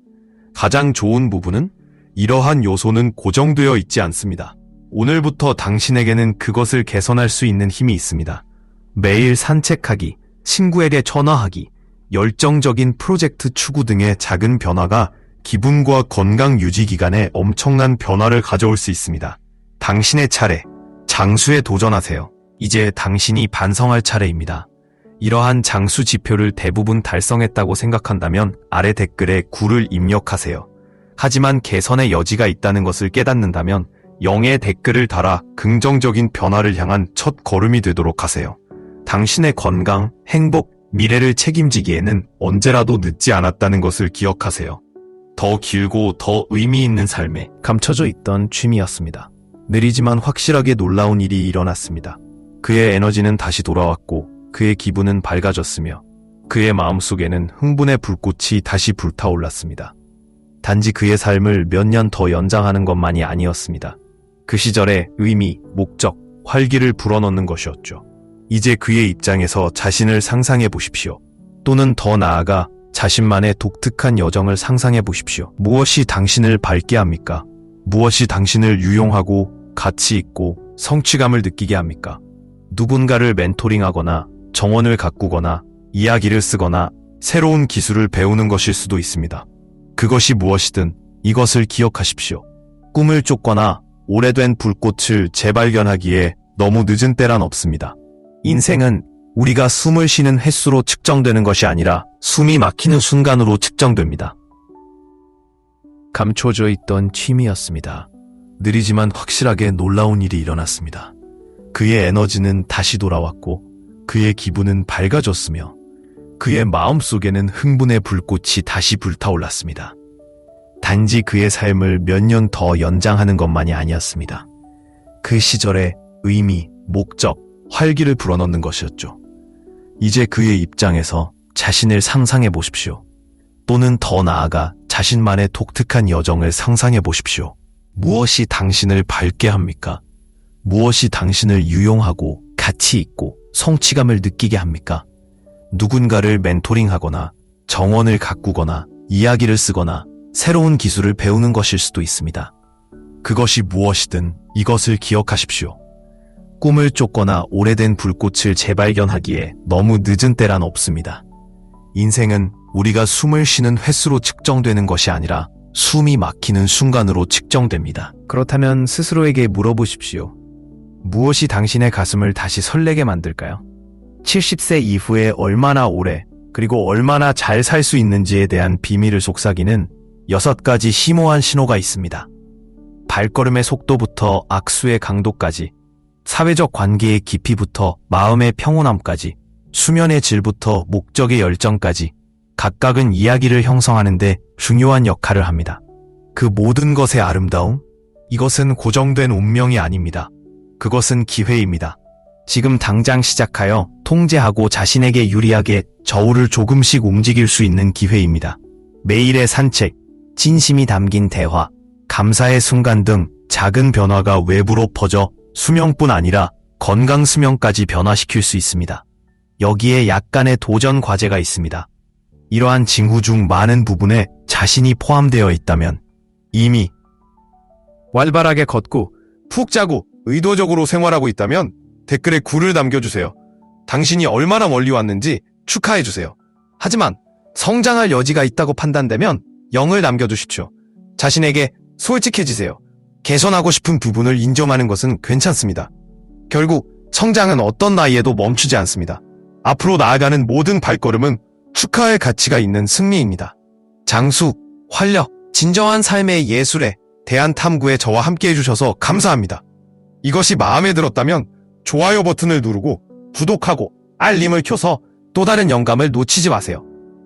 가장 좋은 부분은 이러한 요소는 고정되어 있지 않습니다. 오늘부터 당신에게는 그것을 개선할 수 있는 힘이 있습니다. 매일 산책하기, 친구에게 전화하기, 열정적인 프로젝트 추구 등의 작은 변화가 기분과 건강 유지 기간에 엄청난 변화를 가져올 수 있습니다. 당신의 차례, 장수에 도전하세요. 이제 당신이 반성할 차례입니다. 이러한 장수 지표를 대부분 달성했다고 생각한다면 아래 댓글에 9를 입력하세요. 하지만 개선의 여지가 있다는 것을 깨닫는다면 0의 댓글을 달아 긍정적인 변화를 향한 첫 걸음이 되도록 하세요. 당신의 건강, 행복, 미래를 책임지기에는 언제라도 늦지 않았다는 것을 기억하세요. 더 길고 더 의미 있는 삶에 감춰져 있던 취미였습니다. 느리지만 확실하게 놀라운 일이 일어났습니다. 그의 에너지는 다시 돌아왔고 그의 기분은 밝아졌으며 그의 마음속에는 흥분의 불꽃이 다시 불타올랐습니다. 단지 그의 삶을 몇 년 더 연장하는 것만이 아니었습니다. 그 시절의 의미, 목적, 활기를 불어넣는 것이었죠. 이제 그의 입장에서 자신을 상상해 보십시오. 또는 더 나아가 자신만의 독특한 여정을 상상해 보십시오. 무엇이 당신을 밝게 합니까? 무엇이 당신을 유용하고 가치 있고 성취감을 느끼게 합니까? 누군가를 멘토링하거나 정원을 가꾸거나 이야기를 쓰거나 새로운 기술을 배우는 것일 수도 있습니다. 그것이 무엇이든 이것을 기억하십시오. 꿈을 쫓거나 오래된 불꽃을 재발견하기에 너무 늦은 때란 없습니다. 인생은 우리가 숨을 쉬는 횟수로 측정되는 것이 아니라 숨이 막히는 순간으로 측정됩니다. 감춰져 있던 취미였습니다. 느리지만 확실하게 놀라운 일이 일어났습니다. 그의 에너지는 다시 돌아왔고 그의 기분은 밝아졌으며 그의 마음속에는 흥분의 불꽃이 다시 불타올랐습니다. 단지 그의 삶을 몇 년 더 연장하는 것만이 아니었습니다. 그 시절의 의미, 목적, 활기를 불어넣는 것이었죠. 이제 그의 입장에서 자신을 상상해 보십시오. 또는 더 나아가 자신만의 독특한 여정을 상상해 보십시오. 무엇이 당신을 밝게 합니까? 무엇이 당신을 유용하고 가치 있고 성취감을 느끼게 합니까? 누군가를 멘토링하거나 정원을 가꾸거나 이야기를 쓰거나 새로운 기술을 배우는 것일 수도 있습니다. 그것이 무엇이든 이것을 기억하십시오. 꿈을 쫓거나 오래된 불꽃을 재발견하기에 너무 늦은 때란 없습니다. 인생은 우리가 숨을 쉬는 횟수로 측정되는 것이 아니라 숨이 막히는 순간으로 측정됩니다. 그렇다면 스스로에게 물어보십시오. 무엇이 당신의 가슴을 다시 설레게 만들까요? 70세 이후에 얼마나 오래 그리고 얼마나 잘 살 수 있는지에 대한 비밀을 속삭이는 6가지 심오한 신호가 있습니다. 발걸음의 속도부터 악수의 강도까지, 사회적 관계의 깊이부터 마음의 평온함까지, 수면의 질부터 목적의 열정까지 각각은 이야기를 형성하는 데 중요한 역할을 합니다. 그 모든 것의 아름다움? 이것은 고정된 운명이 아닙니다. 그것은 기회입니다. 지금 당장 시작하여 통제하고 자신에게 유리하게 저울을 조금씩 움직일 수 있는 기회입니다. 매일의 산책, 진심이 담긴 대화, 감사의 순간 등 작은 변화가 외부로 퍼져 수명뿐 아니라 건강 수명까지 변화시킬 수 있습니다. 여기에 약간의 도전 과제가 있습니다. 이러한 징후 중 많은 부분에 자신이 포함되어 있다면 이미 활발하게 걷고 푹 자고 의도적으로 생활하고 있다면 댓글에 9를 남겨주세요. 당신이 얼마나 멀리 왔는지 축하해주세요. 하지만 성장할 여지가 있다고 판단되면 0을 남겨두십시오. 자신에게 솔직해지세요. 개선하고 싶은 부분을 인정하는 것은 괜찮습니다. 결국 성장은 어떤 나이에도 멈추지 않습니다. 앞으로 나아가는 모든 발걸음은 축하의 가치가 있는 승리입니다. 장수, 활력, 진정한 삶의 예술에 대한탐구에 저와 함께 해주셔서 감사합니다. 이것이 마음에 들었다면 좋아요 버튼을 누르고 구독하고 알림을 켜서 또 다른 영감을 놓치지 마세요.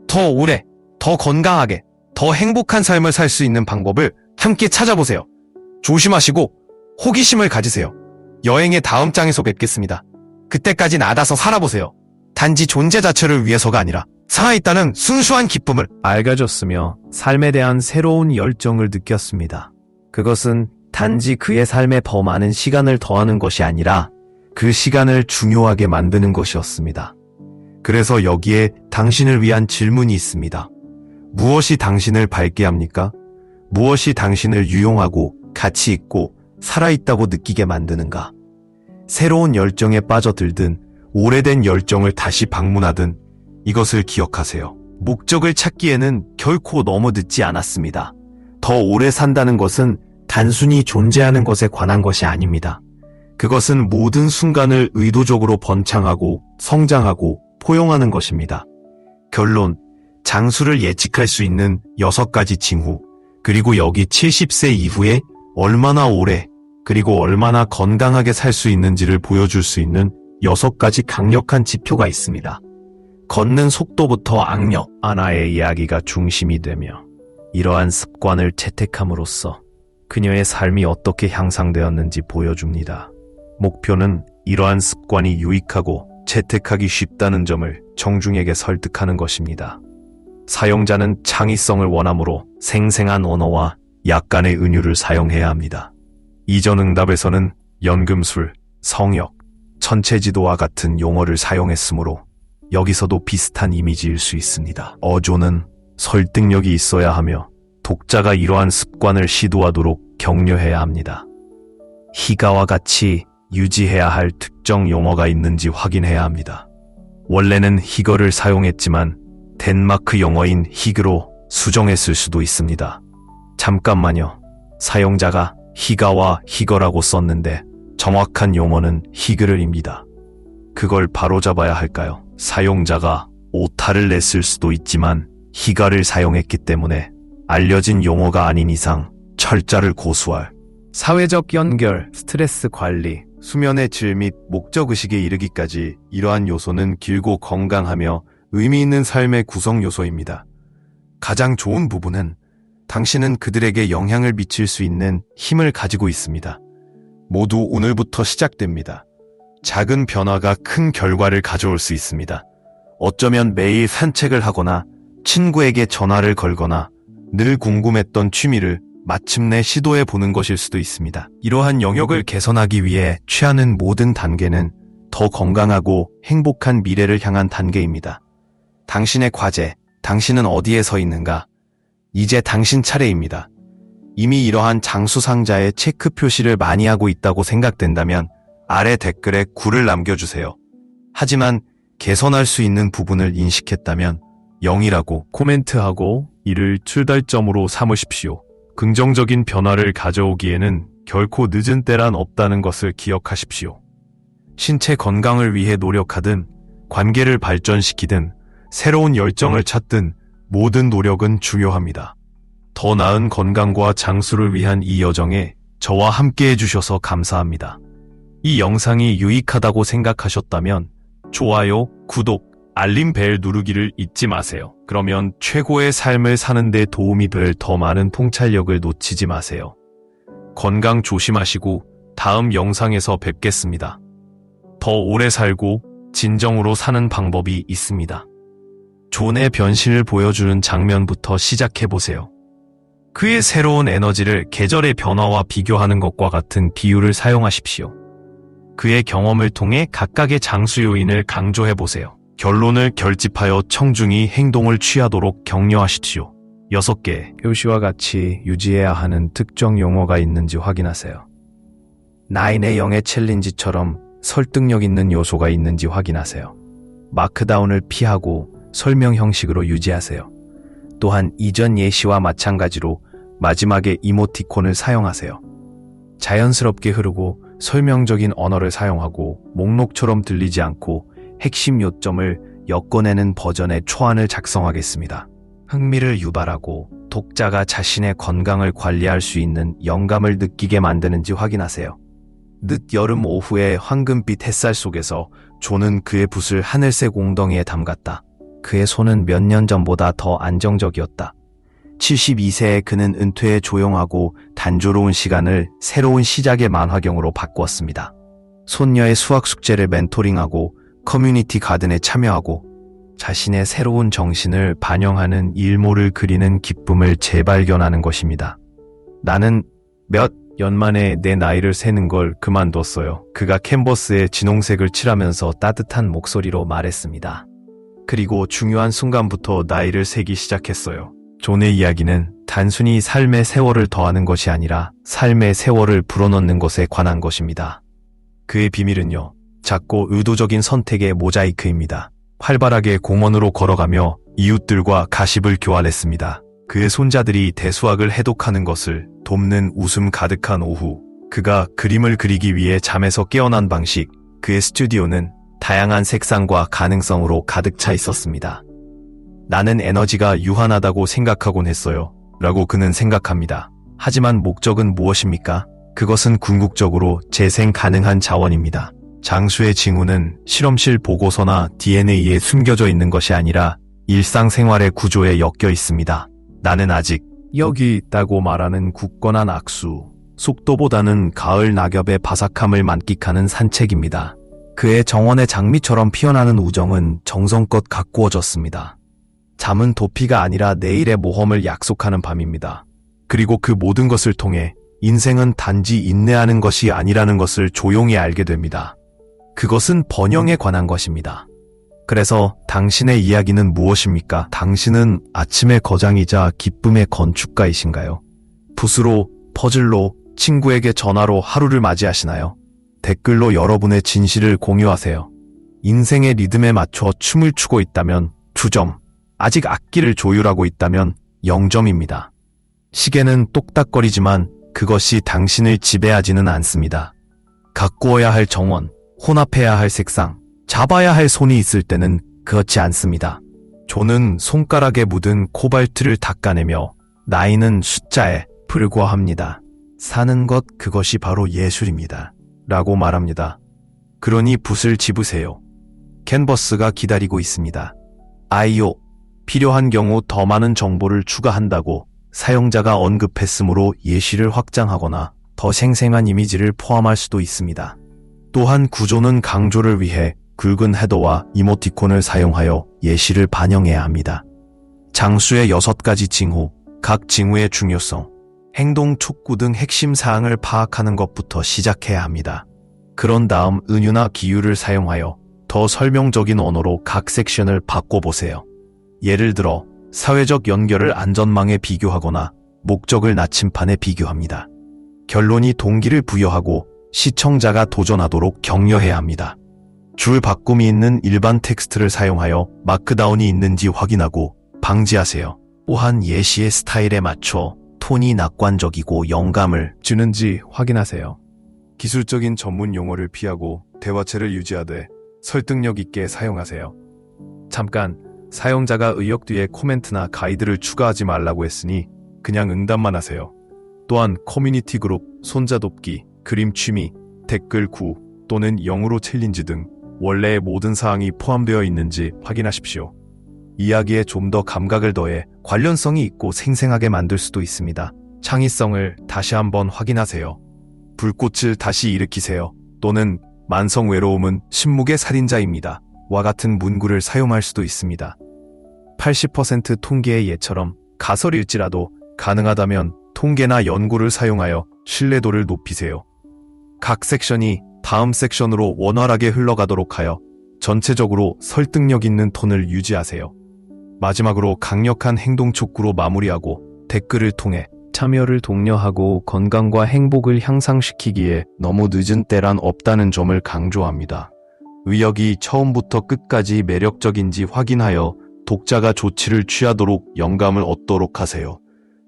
더 오래, 더 건강하게, 더 행복한 삶을 살 수 있는 방법을 함께 찾아보세요. 조심하시고 호기심을 가지세요. 여행의 다음 장에서 뵙겠습니다. 그때까지 나다서 살아보세요. 단지 존재 자체를 위해서가 아니라 살아있다는 순수한 기쁨을. 알가졌으며 삶에 대한 새로운 열정을 느꼈습니다. 그것은 단지 그의 삶에 더 많은 시간을 더하는 것이 아니라 그 시간을 중요하게 만드는 것이었습니다. 그래서 여기에 당신을 위한 질문이 있습니다. 무엇이 당신을 밝게 합니까? 무엇이 당신을 유용하고 가치 있고 살아있다고 느끼게 만드는가? 새로운 열정에 빠져들든 오래된 열정을 다시 방문하든 이것을 기억하세요. 목적을 찾기에는 결코 너무 늦지 않았습니다. 더 오래 산다는 것은 단순히 존재하는 것에 관한 것이 아닙니다. 그것은 모든 순간을 의도적으로 번창하고 성장하고 포용하는 것입니다. 결론, 장수를 예측할 수 있는 6가지 징후, 그리고 여기 70세 이후에 얼마나 오래, 그리고 얼마나 건강하게 살 수 있는지를 보여줄 수 있는 6가지 강력한 지표가 있습니다. 걷는 속도부터 악력, 아나의 이야기가 중심이 되며 이러한 습관을 채택함으로써 그녀의 삶이 어떻게 향상되었는지 보여줍니다. 목표는 이러한 습관이 유익하고 채택하기 쉽다는 점을 청중에게 설득하는 것입니다. 사용자는 창의성을 원하므로 생생한 언어와 약간의 은유를 사용해야 합니다. 이전 응답에서는 연금술, 성역, 천체지도와 같은 용어를 사용했으므로 여기서도 비슷한 이미지일 수 있습니다. 어조는 설득력이 있어야 하며 독자가 이러한 습관을 시도하도록 격려해야 합니다. 희가와 같이 유지해야 할 특정 용어가 있는지 확인해야 합니다. 원래는 희거를 사용했지만 덴마크 영어인 히그로 수정했을 수도 있습니다. 잠깐만요. 사용자가 희가와 희거라고 썼는데 정확한 용어는 히그를입니다. 그걸 바로잡아야 할까요? 사용자가 오타를 냈을 수도 있지만 희가를 사용했기 때문에 알려진 용어가 아닌 이상 철자를 고수할. 사회적 연결, 스트레스 관리, 수면의 질 및 목적의식에 이르기까지 이러한 요소는 길고 건강하며 의미 있는 삶의 구성 요소입니다. 가장 좋은 부분은 당신은 그들에게 영향을 미칠 수 있는 힘을 가지고 있습니다. 모두 오늘부터 시작됩니다. 작은 변화가 큰 결과를 가져올 수 있습니다. 어쩌면 매일 산책을 하거나 친구에게 전화를 걸거나 늘 궁금했던 취미를 마침내 시도해 보는 것일 수도 있습니다. 이러한 영역을 개선하기 위해 취하는 모든 단계는 더 건강하고 행복한 미래를 향한 단계입니다. 당신의 과제, 당신은 어디에 서 있는가? 이제 당신 차례입니다. 이미 이러한 장수 상자에 체크 표시를 많이 하고 있다고 생각된다면 아래 댓글에 구를 남겨주세요. 하지만 개선할 수 있는 부분을 인식했다면 0이라고 코멘트하고 이를 출발점으로 삼으십시오. 긍정적인 변화를 가져오기에는 결코 늦은 때란 없다는 것을 기억하십시오. 신체 건강을 위해 노력하든 관계를 발전시키든 새로운 열정을 찾든 모든 노력은 중요합니다. 더 나은 건강과 장수를 위한 이 여정에 저와 함께 해주셔서 감사합니다. 이 영상이 유익하다고 생각하셨다면 좋아요, 구독, 알림 벨 누르기를 잊지 마세요. 그러면 최고의 삶을 사는 데 도움이 될 더 많은 통찰력을 놓치지 마세요. 건강 조심하시고 다음 영상에서 뵙겠습니다. 더 오래 살고 진정으로 사는 방법이 있습니다. 존의 변신을 보여주는 장면부터 시작해보세요. 그의 새로운 에너지를 계절의 변화와 비교하는 것과 같은 비유를 사용하십시오. 그의 경험을 통해 각각의 장수 요인을 강조해보세요. 결론을 결집하여 청중이 행동을 취하도록 격려하십시오. 6개, 표시와 같이 유지해야 하는 특정 용어가 있는지 확인하세요. 9의 0의 챌린지처럼 설득력 있는 요소가 있는지 확인하세요. 마크다운을 피하고 설명 형식으로 유지하세요. 또한 이전 예시와 마찬가지로 마지막에 이모티콘을 사용하세요. 자연스럽게 흐르고 설명적인 언어를 사용하고 목록처럼 들리지 않고 핵심 요점을 엮어내는 버전의 초안을 작성하겠습니다. 흥미를 유발하고 독자가 자신의 건강을 관리할 수 있는 영감을 느끼게 만드는지 확인하세요. 늦 여름 오후의 황금빛 햇살 속에서 존은 그의 붓을 하늘색 웅덩이에 담갔다. 그의 손은 몇 년 전보다 더 안정적이었다. 72세의 그는 은퇴에 조용하고 단조로운 시간을 새로운 시작의 만화경으로 바꾸었습니다. 손녀의 수학 숙제를 멘토링하고 커뮤니티 가든에 참여하고 자신의 새로운 정신을 반영하는 일모를 그리는 기쁨을 재발견하는 것입니다. 나는 몇 년 만에 내 나이를 세는 걸 그만뒀어요. 그가 캔버스에 진홍색을 칠하면서 따뜻한 목소리로 말했습니다. 그리고 중요한 순간부터 나이를 세기 시작했어요. 존의 이야기는 단순히 삶의 세월을 더하는 것이 아니라 삶의 세월을 불어넣는 것에 관한 것입니다. 그의 비밀은요, 작고 의도적인 선택의 모자이크입니다. 활발하게 공원으로 걸어가며 이웃들과 가십을 교환했습니다. 그의 손자들이 대수학을 해독하는 것을 돕는 웃음 가득한 오후, 그가 그림을 그리기 위해 잠에서 깨어난 방식, 그의 스튜디오는 다양한 색상과 가능성으로 가득 차 있었습니다. 나는 에너지가 유한하다고 생각하곤 했어요. 라고 그는 생각합니다. 하지만 목적은 무엇입니까? 그것은 궁극적으로 재생 가능한 자원입니다. 장수의 징후는 실험실 보고서나 DNA에 숨겨져 있는 것이 아니라 일상생활의 구조에 엮여 있습니다. 나는 아직 여기 있다고 말하는 굳건한 악수, 속도보다는 가을 낙엽의 바삭함을 만끽하는 산책입니다. 그의 정원의 장미처럼 피어나는 우정은 정성껏 가꾸어졌습니다. 잠은 도피가 아니라 내일의 모험을 약속하는 밤입니다. 그리고 그 모든 것을 통해 인생은 단지 인내하는 것이 아니라는 것을 조용히 알게 됩니다. 그것은 번영에 관한 것입니다. 그래서 당신의 이야기는 무엇입니까? 당신은 아침의 거장이자 기쁨의 건축가이신가요? 붓으로, 퍼즐로, 친구에게 전화로 하루를 맞이하시나요? 댓글로 여러분의 진실을 공유하세요. 인생의 리듬에 맞춰 춤을 추고 있다면 2점, 아직 악기를 조율하고 있다면 0점입니다. 시계는 똑딱거리지만 그것이 당신을 지배하지는 않습니다. 가꾸어야 할 정원, 혼합해야 할 색상, 잡아야 할 손이 있을 때는 그렇지 않습니다. 존은 손가락에 묻은 코발트를 닦아내며 나이는 숫자에 불과합니다. 사는 것 그것이 바로 예술입니다. 라고 말합니다. 그러니 붓을 집으세요. 캔버스가 기다리고 있습니다. 아이오, 필요한 경우 더 많은 정보를 추가한다고 사용자가 언급했으므로 예시를 확장하거나 더 생생한 이미지를 포함할 수도 있습니다. 또한 구조는 강조를 위해 굵은 헤더와 이모티콘을 사용하여 예시를 반영해야 합니다. 장수의 6가지 징후, 각 징후의 중요성, 행동 촉구 등 핵심 사항을 파악하는 것부터 시작해야 합니다. 그런 다음 은유나 기유를 사용하여 더 설명적인 언어로 각 섹션을 바꿔보세요. 예를 들어 사회적 연결을 안전망에 비교하거나 목적을 나침판에 비교합니다. 결론이 동기를 부여하고 시청자가 도전하도록 격려해야 합니다. 줄 바꿈이 있는 일반 텍스트를 사용하여 마크다운이 있는지 확인하고 방지하세요. 또한 예시의 스타일에 맞춰 톤이 낙관적이고 영감을 주는지 확인하세요. 기술적인 전문 용어를 피하고 대화체를 유지하되 설득력 있게 사용하세요. 잠깐, 사용자가 의역 뒤에 코멘트나 가이드를 추가하지 말라고 했으니 그냥 응답만 하세요. 또한 커뮤니티 그룹, 손자 돕기, 그림 취미, 댓글 구 또는 영어로 챌린지 등 원래의 모든 사항이 포함되어 있는지 확인하십시오. 이야기에 좀 더 감각을 더해 관련성이 있고 생생하게 만들 수도 있습니다. 창의성을 다시 한번 확인하세요. 불꽃을 다시 일으키세요. 또는 만성 외로움은 신묵의 살인자입니다. 와 같은 문구를 사용할 수도 있습니다. 80% 통계의 예처럼 가설일지라도 가능하다면 통계나 연구를 사용하여 신뢰도를 높이세요. 각 섹션이 다음 섹션으로 원활하게 흘러가도록 하여 전체적으로 설득력 있는 톤을 유지하세요. 마지막으로 강력한 행동 촉구로 마무리하고 댓글을 통해 참여를 독려하고 건강과 행복을 향상시키기에 너무 늦은 때란 없다는 점을 강조합니다. 의역이 처음부터 끝까지 매력적인지 확인하여 독자가 조치를 취하도록 영감을 얻도록 하세요.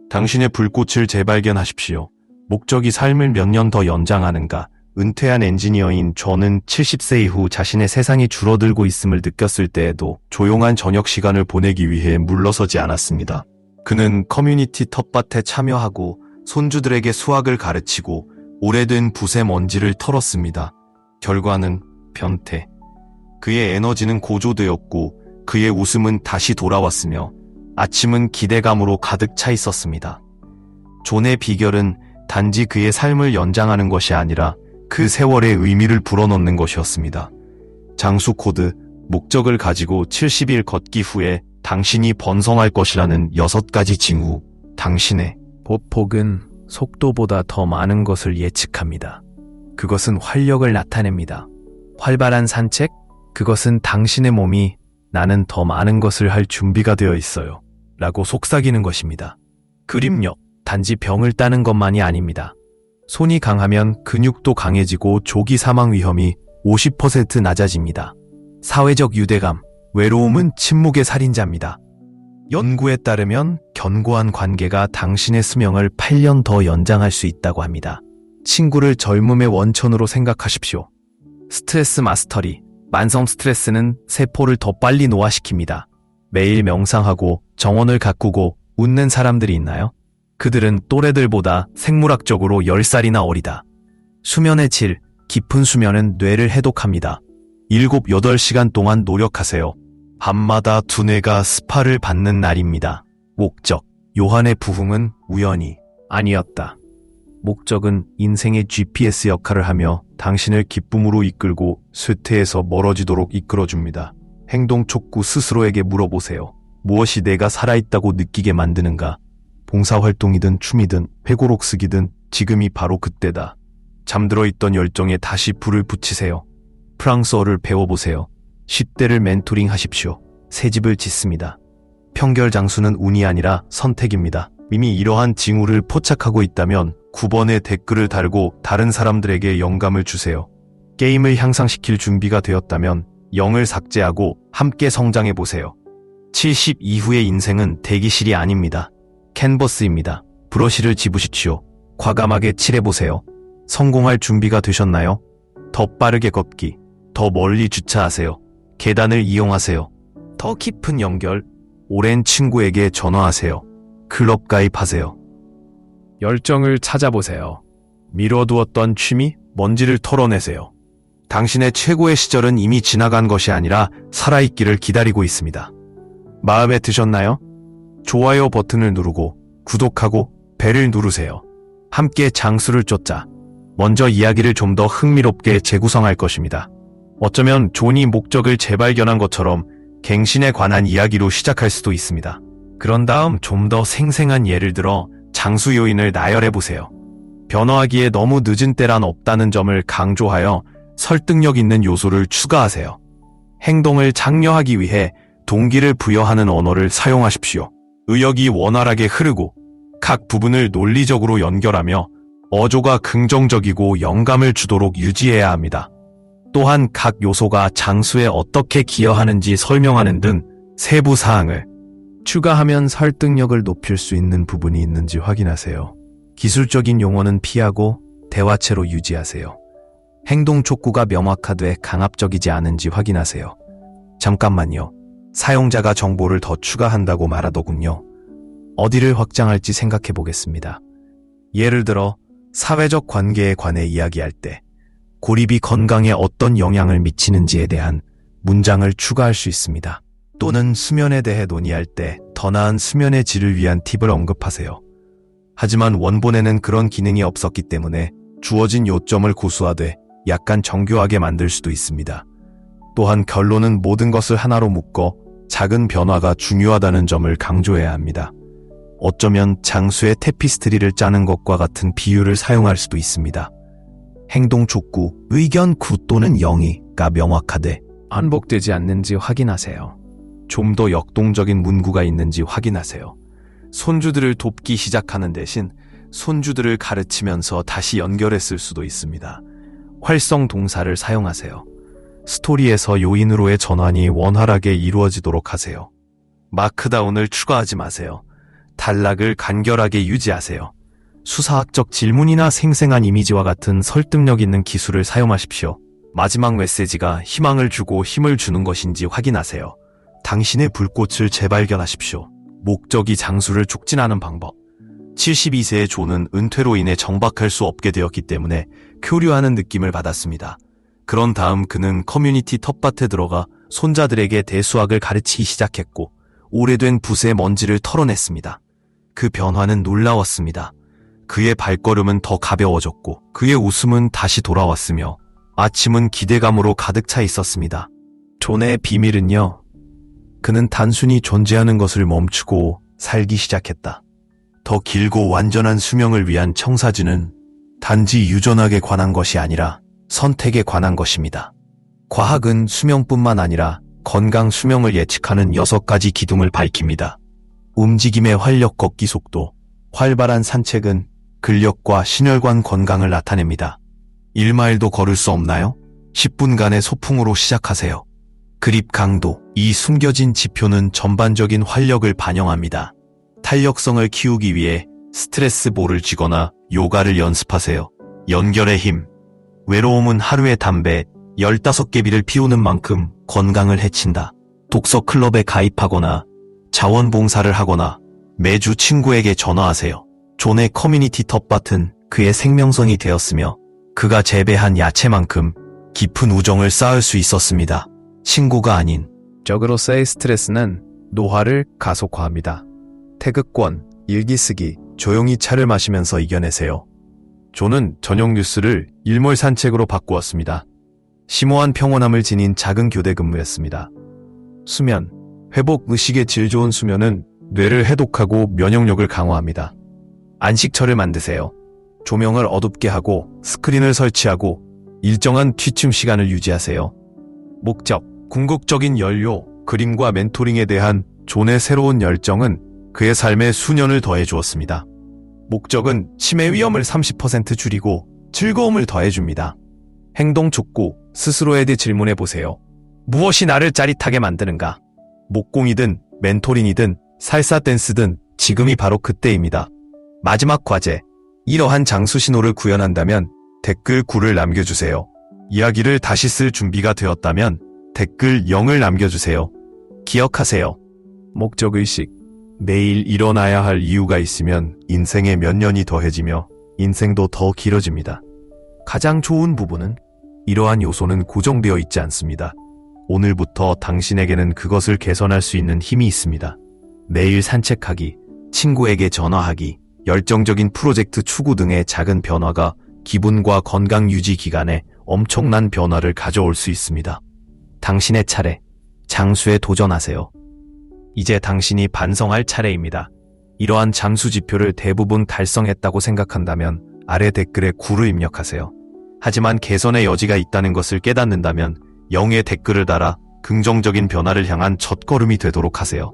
당신의 불꽃을 재발견하십시오. 목적이 삶을 몇 년 더 연장하는가, 은퇴한 엔지니어인 저는 70세 이후 자신의 세상이 줄어들고 있음을 느꼈을 때에도 조용한 저녁 시간을 보내기 위해 물러서지 않았습니다. 그는 커뮤니티 텃밭에 참여하고 손주들에게 수학을 가르치고 오래된 붓의 먼지를 털었습니다. 결과는 변태. 그의 에너지는 고조되었고 그의 웃음은 다시 돌아왔으며 아침은 기대감으로 가득 차 있었습니다. 존의 비결은 단지 그의 삶을 연장하는 것이 아니라 그 세월의 의미를 불어넣는 것이었습니다. 장수 코드, 목적을 가지고 70일 걷기 후에 당신이 번성할 것이라는 6가지 징후. 당신의 보폭은 속도보다 더 많은 것을 예측합니다. 그것은 활력을 나타냅니다. 활발한 산책, 그것은 당신의 몸이 나는 더 많은 것을 할 준비가 되어 있어요 라고 속삭이는 것입니다. 그림력, 단지 병을 따는 것만이 아닙니다. 손이 강하면 근육도 강해지고 조기 사망 위험이 50% 낮아집니다. 사회적 유대감, 외로움은 침묵의 살인자입니다. 연구에 따르면 견고한 관계가 당신의 수명을 8년 더 연장할 수 있다고 합니다. 친구를 젊음의 원천으로 생각하십시오. 스트레스 마스터리, 만성 스트레스는 세포를 더 빨리 노화시킵니다. 매일 명상하고 정원을 가꾸고 웃는 사람들이 있나요? 그들은 또래들보다 생물학적으로 10살이나 어리다. 수면의 질, 깊은 수면은 뇌를 해독합니다. 7, 8시간 동안 노력하세요. 밤마다 두뇌가 스파를 받는 날입니다. 목적, 요한의 부흥은 우연이 아니었다. 목적은 인생의 GPS 역할을 하며 당신을 기쁨으로 이끌고 쇠퇴에서 멀어지도록 이끌어줍니다. 행동 촉구 스스로에게 물어보세요. 무엇이 내가 살아있다고 느끼게 만드는가? 봉사활동이든 춤이든 회고록 쓰기든 지금이 바로 그때다. 잠들어 있던 열정에 다시 불을 붙이세요. 프랑스어를 배워보세요. 10대를 멘토링 하십시오. 새 집을 짓습니다. 평결 장수는 운이 아니라 선택입니다. 이미 이러한 징후를 포착하고 있다면 9번의 댓글을 달고 다른 사람들에게 영감을 주세요. 게임을 향상시킬 준비가 되었다면 0을 삭제하고 함께 성장해보세요. 70 이후의 인생은 대기실이 아닙니다. 캔버스입니다. 브러쉬를 집으십시오. 과감하게 칠해보세요. 성공할 준비가 되셨나요? 더 빠르게 걷기, 더 멀리 주차하세요. 계단을 이용하세요. 더 깊은 연결, 오랜 친구에게 전화하세요. 클럽 가입하세요. 열정을 찾아보세요. 미뤄두었던 취미, 먼지를 털어내세요. 당신의 최고의 시절은 이미 지나간 것이 아니라 살아있기를 기다리고 있습니다. 마음에 드셨나요? 좋아요 버튼을 누르고 구독하고 벨을 누르세요. 함께 장수를 쫓자. 먼저 이야기를 좀 더 흥미롭게 재구성할 것입니다. 어쩌면 존이 목적을 재발견한 것처럼 갱신에 관한 이야기로 시작할 수도 있습니다. 그런 다음 좀 더 생생한 예를 들어 장수 요인을 나열해보세요. 변화하기에 너무 늦은 때란 없다는 점을 강조하여 설득력 있는 요소를 추가하세요. 행동을 장려하기 위해 동기를 부여하는 언어를 사용하십시오. 의역이 원활하게 흐르고 각 부분을 논리적으로 연결하며 어조가 긍정적이고 영감을 주도록 유지해야 합니다. 또한 각 요소가 장수에 어떻게 기여하는지 설명하는 등 세부 사항을 추가하면 설득력을 높일 수 있는 부분이 있는지 확인하세요. 기술적인 용어는 피하고 대화체로 유지하세요. 행동 촉구가 명확하되 강압적이지 않은지 확인하세요. 잠깐만요. 사용자가 정보를 더 추가한다고 말하더군요. 어디를 확장할지 생각해 보겠습니다. 예를 들어 사회적 관계에 관해 이야기할 때 고립이 건강에 어떤 영향을 미치는지에 대한 문장을 추가할 수 있습니다. 또는 수면에 대해 논의할 때 더 나은 수면의 질을 위한 팁을 언급하세요. 하지만 원본에는 그런 기능이 없었기 때문에 주어진 요점을 고수하되 약간 정교하게 만들 수도 있습니다. 또한 결론은 모든 것을 하나로 묶어 작은 변화가 중요하다는 점을 강조해야 합니다. 어쩌면 장수의 테피스트리를 짜는 것과 같은 비유를 사용할 수도 있습니다. 행동 촉구, 의견 9 또는 0이가 명확하되 반복되지 않는지 확인하세요. 좀 더 역동적인 문구가 있는지 확인하세요. 손주들을 돕기 시작하는 대신 손주들을 가르치면서 다시 연결했을 수도 있습니다. 활성 동사를 사용하세요. 스토리에서 요인으로의 전환이 원활하게 이루어지도록 하세요. 마크다운을 추가하지 마세요. 단락을 간결하게 유지하세요. 수사학적 질문이나 생생한 이미지와 같은 설득력 있는 기술을 사용하십시오. 마지막 메시지가 희망을 주고 힘을 주는 것인지 확인하세요. 당신의 불꽃을 재발견하십시오. 목적이 장수를 촉진하는 방법. 72세의 존은 은퇴로 인해 정박할 수 없게 되었기 때문에 교류하는 느낌을 받았습니다. 그런 다음 그는 커뮤니티 텃밭에 들어가 손자들에게 대수학을 가르치기 시작했고 오래된 붓의 먼지를 털어냈습니다. 그 변화는 놀라웠습니다. 그의 발걸음은 더 가벼워졌고 그의 웃음은 다시 돌아왔으며 아침은 기대감으로 가득 차 있었습니다. 존의 비밀은요. 그는 단순히 존재하는 것을 멈추고 살기 시작했다. 더 길고 완전한 수명을 위한 청사진은 단지 유전학에 관한 것이 아니라 선택에 관한 것입니다. 과학은 수명뿐만 아니라 건강 수명을 예측하는 6가지 기둥을 밝힙니다. 움직임의 활력 걷기 속도, 활발한 산책은 근력과 심혈관 건강을 나타냅니다. 1마일도 걸을 수 없나요? 10분간의 소풍으로 시작하세요. 그립 강도, 이 숨겨진 지표는 전반적인 활력을 반영합니다. 탄력성을 키우기 위해 스트레스 볼을 쥐거나 요가를 연습하세요. 연결의 힘, 외로움은 하루에 담배 15개비를 피우는 만큼 건강을 해친다. 독서 클럽에 가입하거나 자원봉사를 하거나 매주 친구에게 전화하세요. 존의 커뮤니티 텃밭은 그의 생명선이 되었으며 그가 재배한 야채만큼 깊은 우정을 쌓을 수 있었습니다. 친구가 아닌 적으로서의 스트레스는 노화를 가속화합니다. 태극권, 일기 쓰기, 조용히 차를 마시면서 이겨내세요. 존은 저녁 뉴스를 일몰 산책으로 바꾸었습니다. 심오한 평온함을 지닌 작은 교대 근무였습니다. 수면, 회복, 의식의 질 좋은 수면은 뇌를 해독하고 면역력을 강화합니다. 안식처를 만드세요. 조명을 어둡게 하고 스크린을 설치하고 일정한 취침 시간을 유지하세요. 목적, 궁극적인 연료, 그림과 멘토링에 대한 존의 새로운 열정은 그의 삶에 수년을 더해 주었습니다. 목적은 치매 위험을 30% 줄이고 즐거움을 더해줍니다. 행동 촉구, 스스로에 대해 질문해 보세요. 무엇이 나를 짜릿하게 만드는가? 목공이든 멘토링이든 살사 댄스든 지금이 바로 그때입니다. 마지막 과제, 이러한 장수 신호를 구현한다면 댓글 9를 남겨주세요. 이야기를 다시 쓸 준비가 되었다면 댓글 0을 남겨주세요. 기억하세요. 목적의식, 내일 일어나야 할 이유가 있으면 인생에 몇 년이 더해지며 인생도 더 길어집니다. 가장 좋은 부분은 이러한 요소는 고정되어 있지 않습니다. 오늘부터 당신에게는 그것을 개선할 수 있는 힘이 있습니다. 매일 산책하기, 친구에게 전화하기, 열정적인 프로젝트 추구 등의 작은 변화가 기분과 건강 유지 기간에 엄청난 변화를 가져올 수 있습니다. 당신의 차례, 장수에 도전하세요. 이제 당신이 반성할 차례입니다. 이러한 장수 지표를 대부분 달성했다고 생각한다면 아래 댓글에 9를 입력하세요. 하지만 개선의 여지가 있다는 것을 깨닫는다면 0의 댓글을 달아 긍정적인 변화를 향한 첫걸음이 되도록 하세요.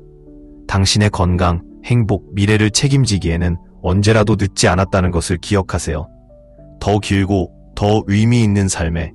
당신의 건강, 행복, 미래를 책임지기에는 언제라도 늦지 않았다는 것을 기억하세요. 더 길고 더 의미 있는 삶에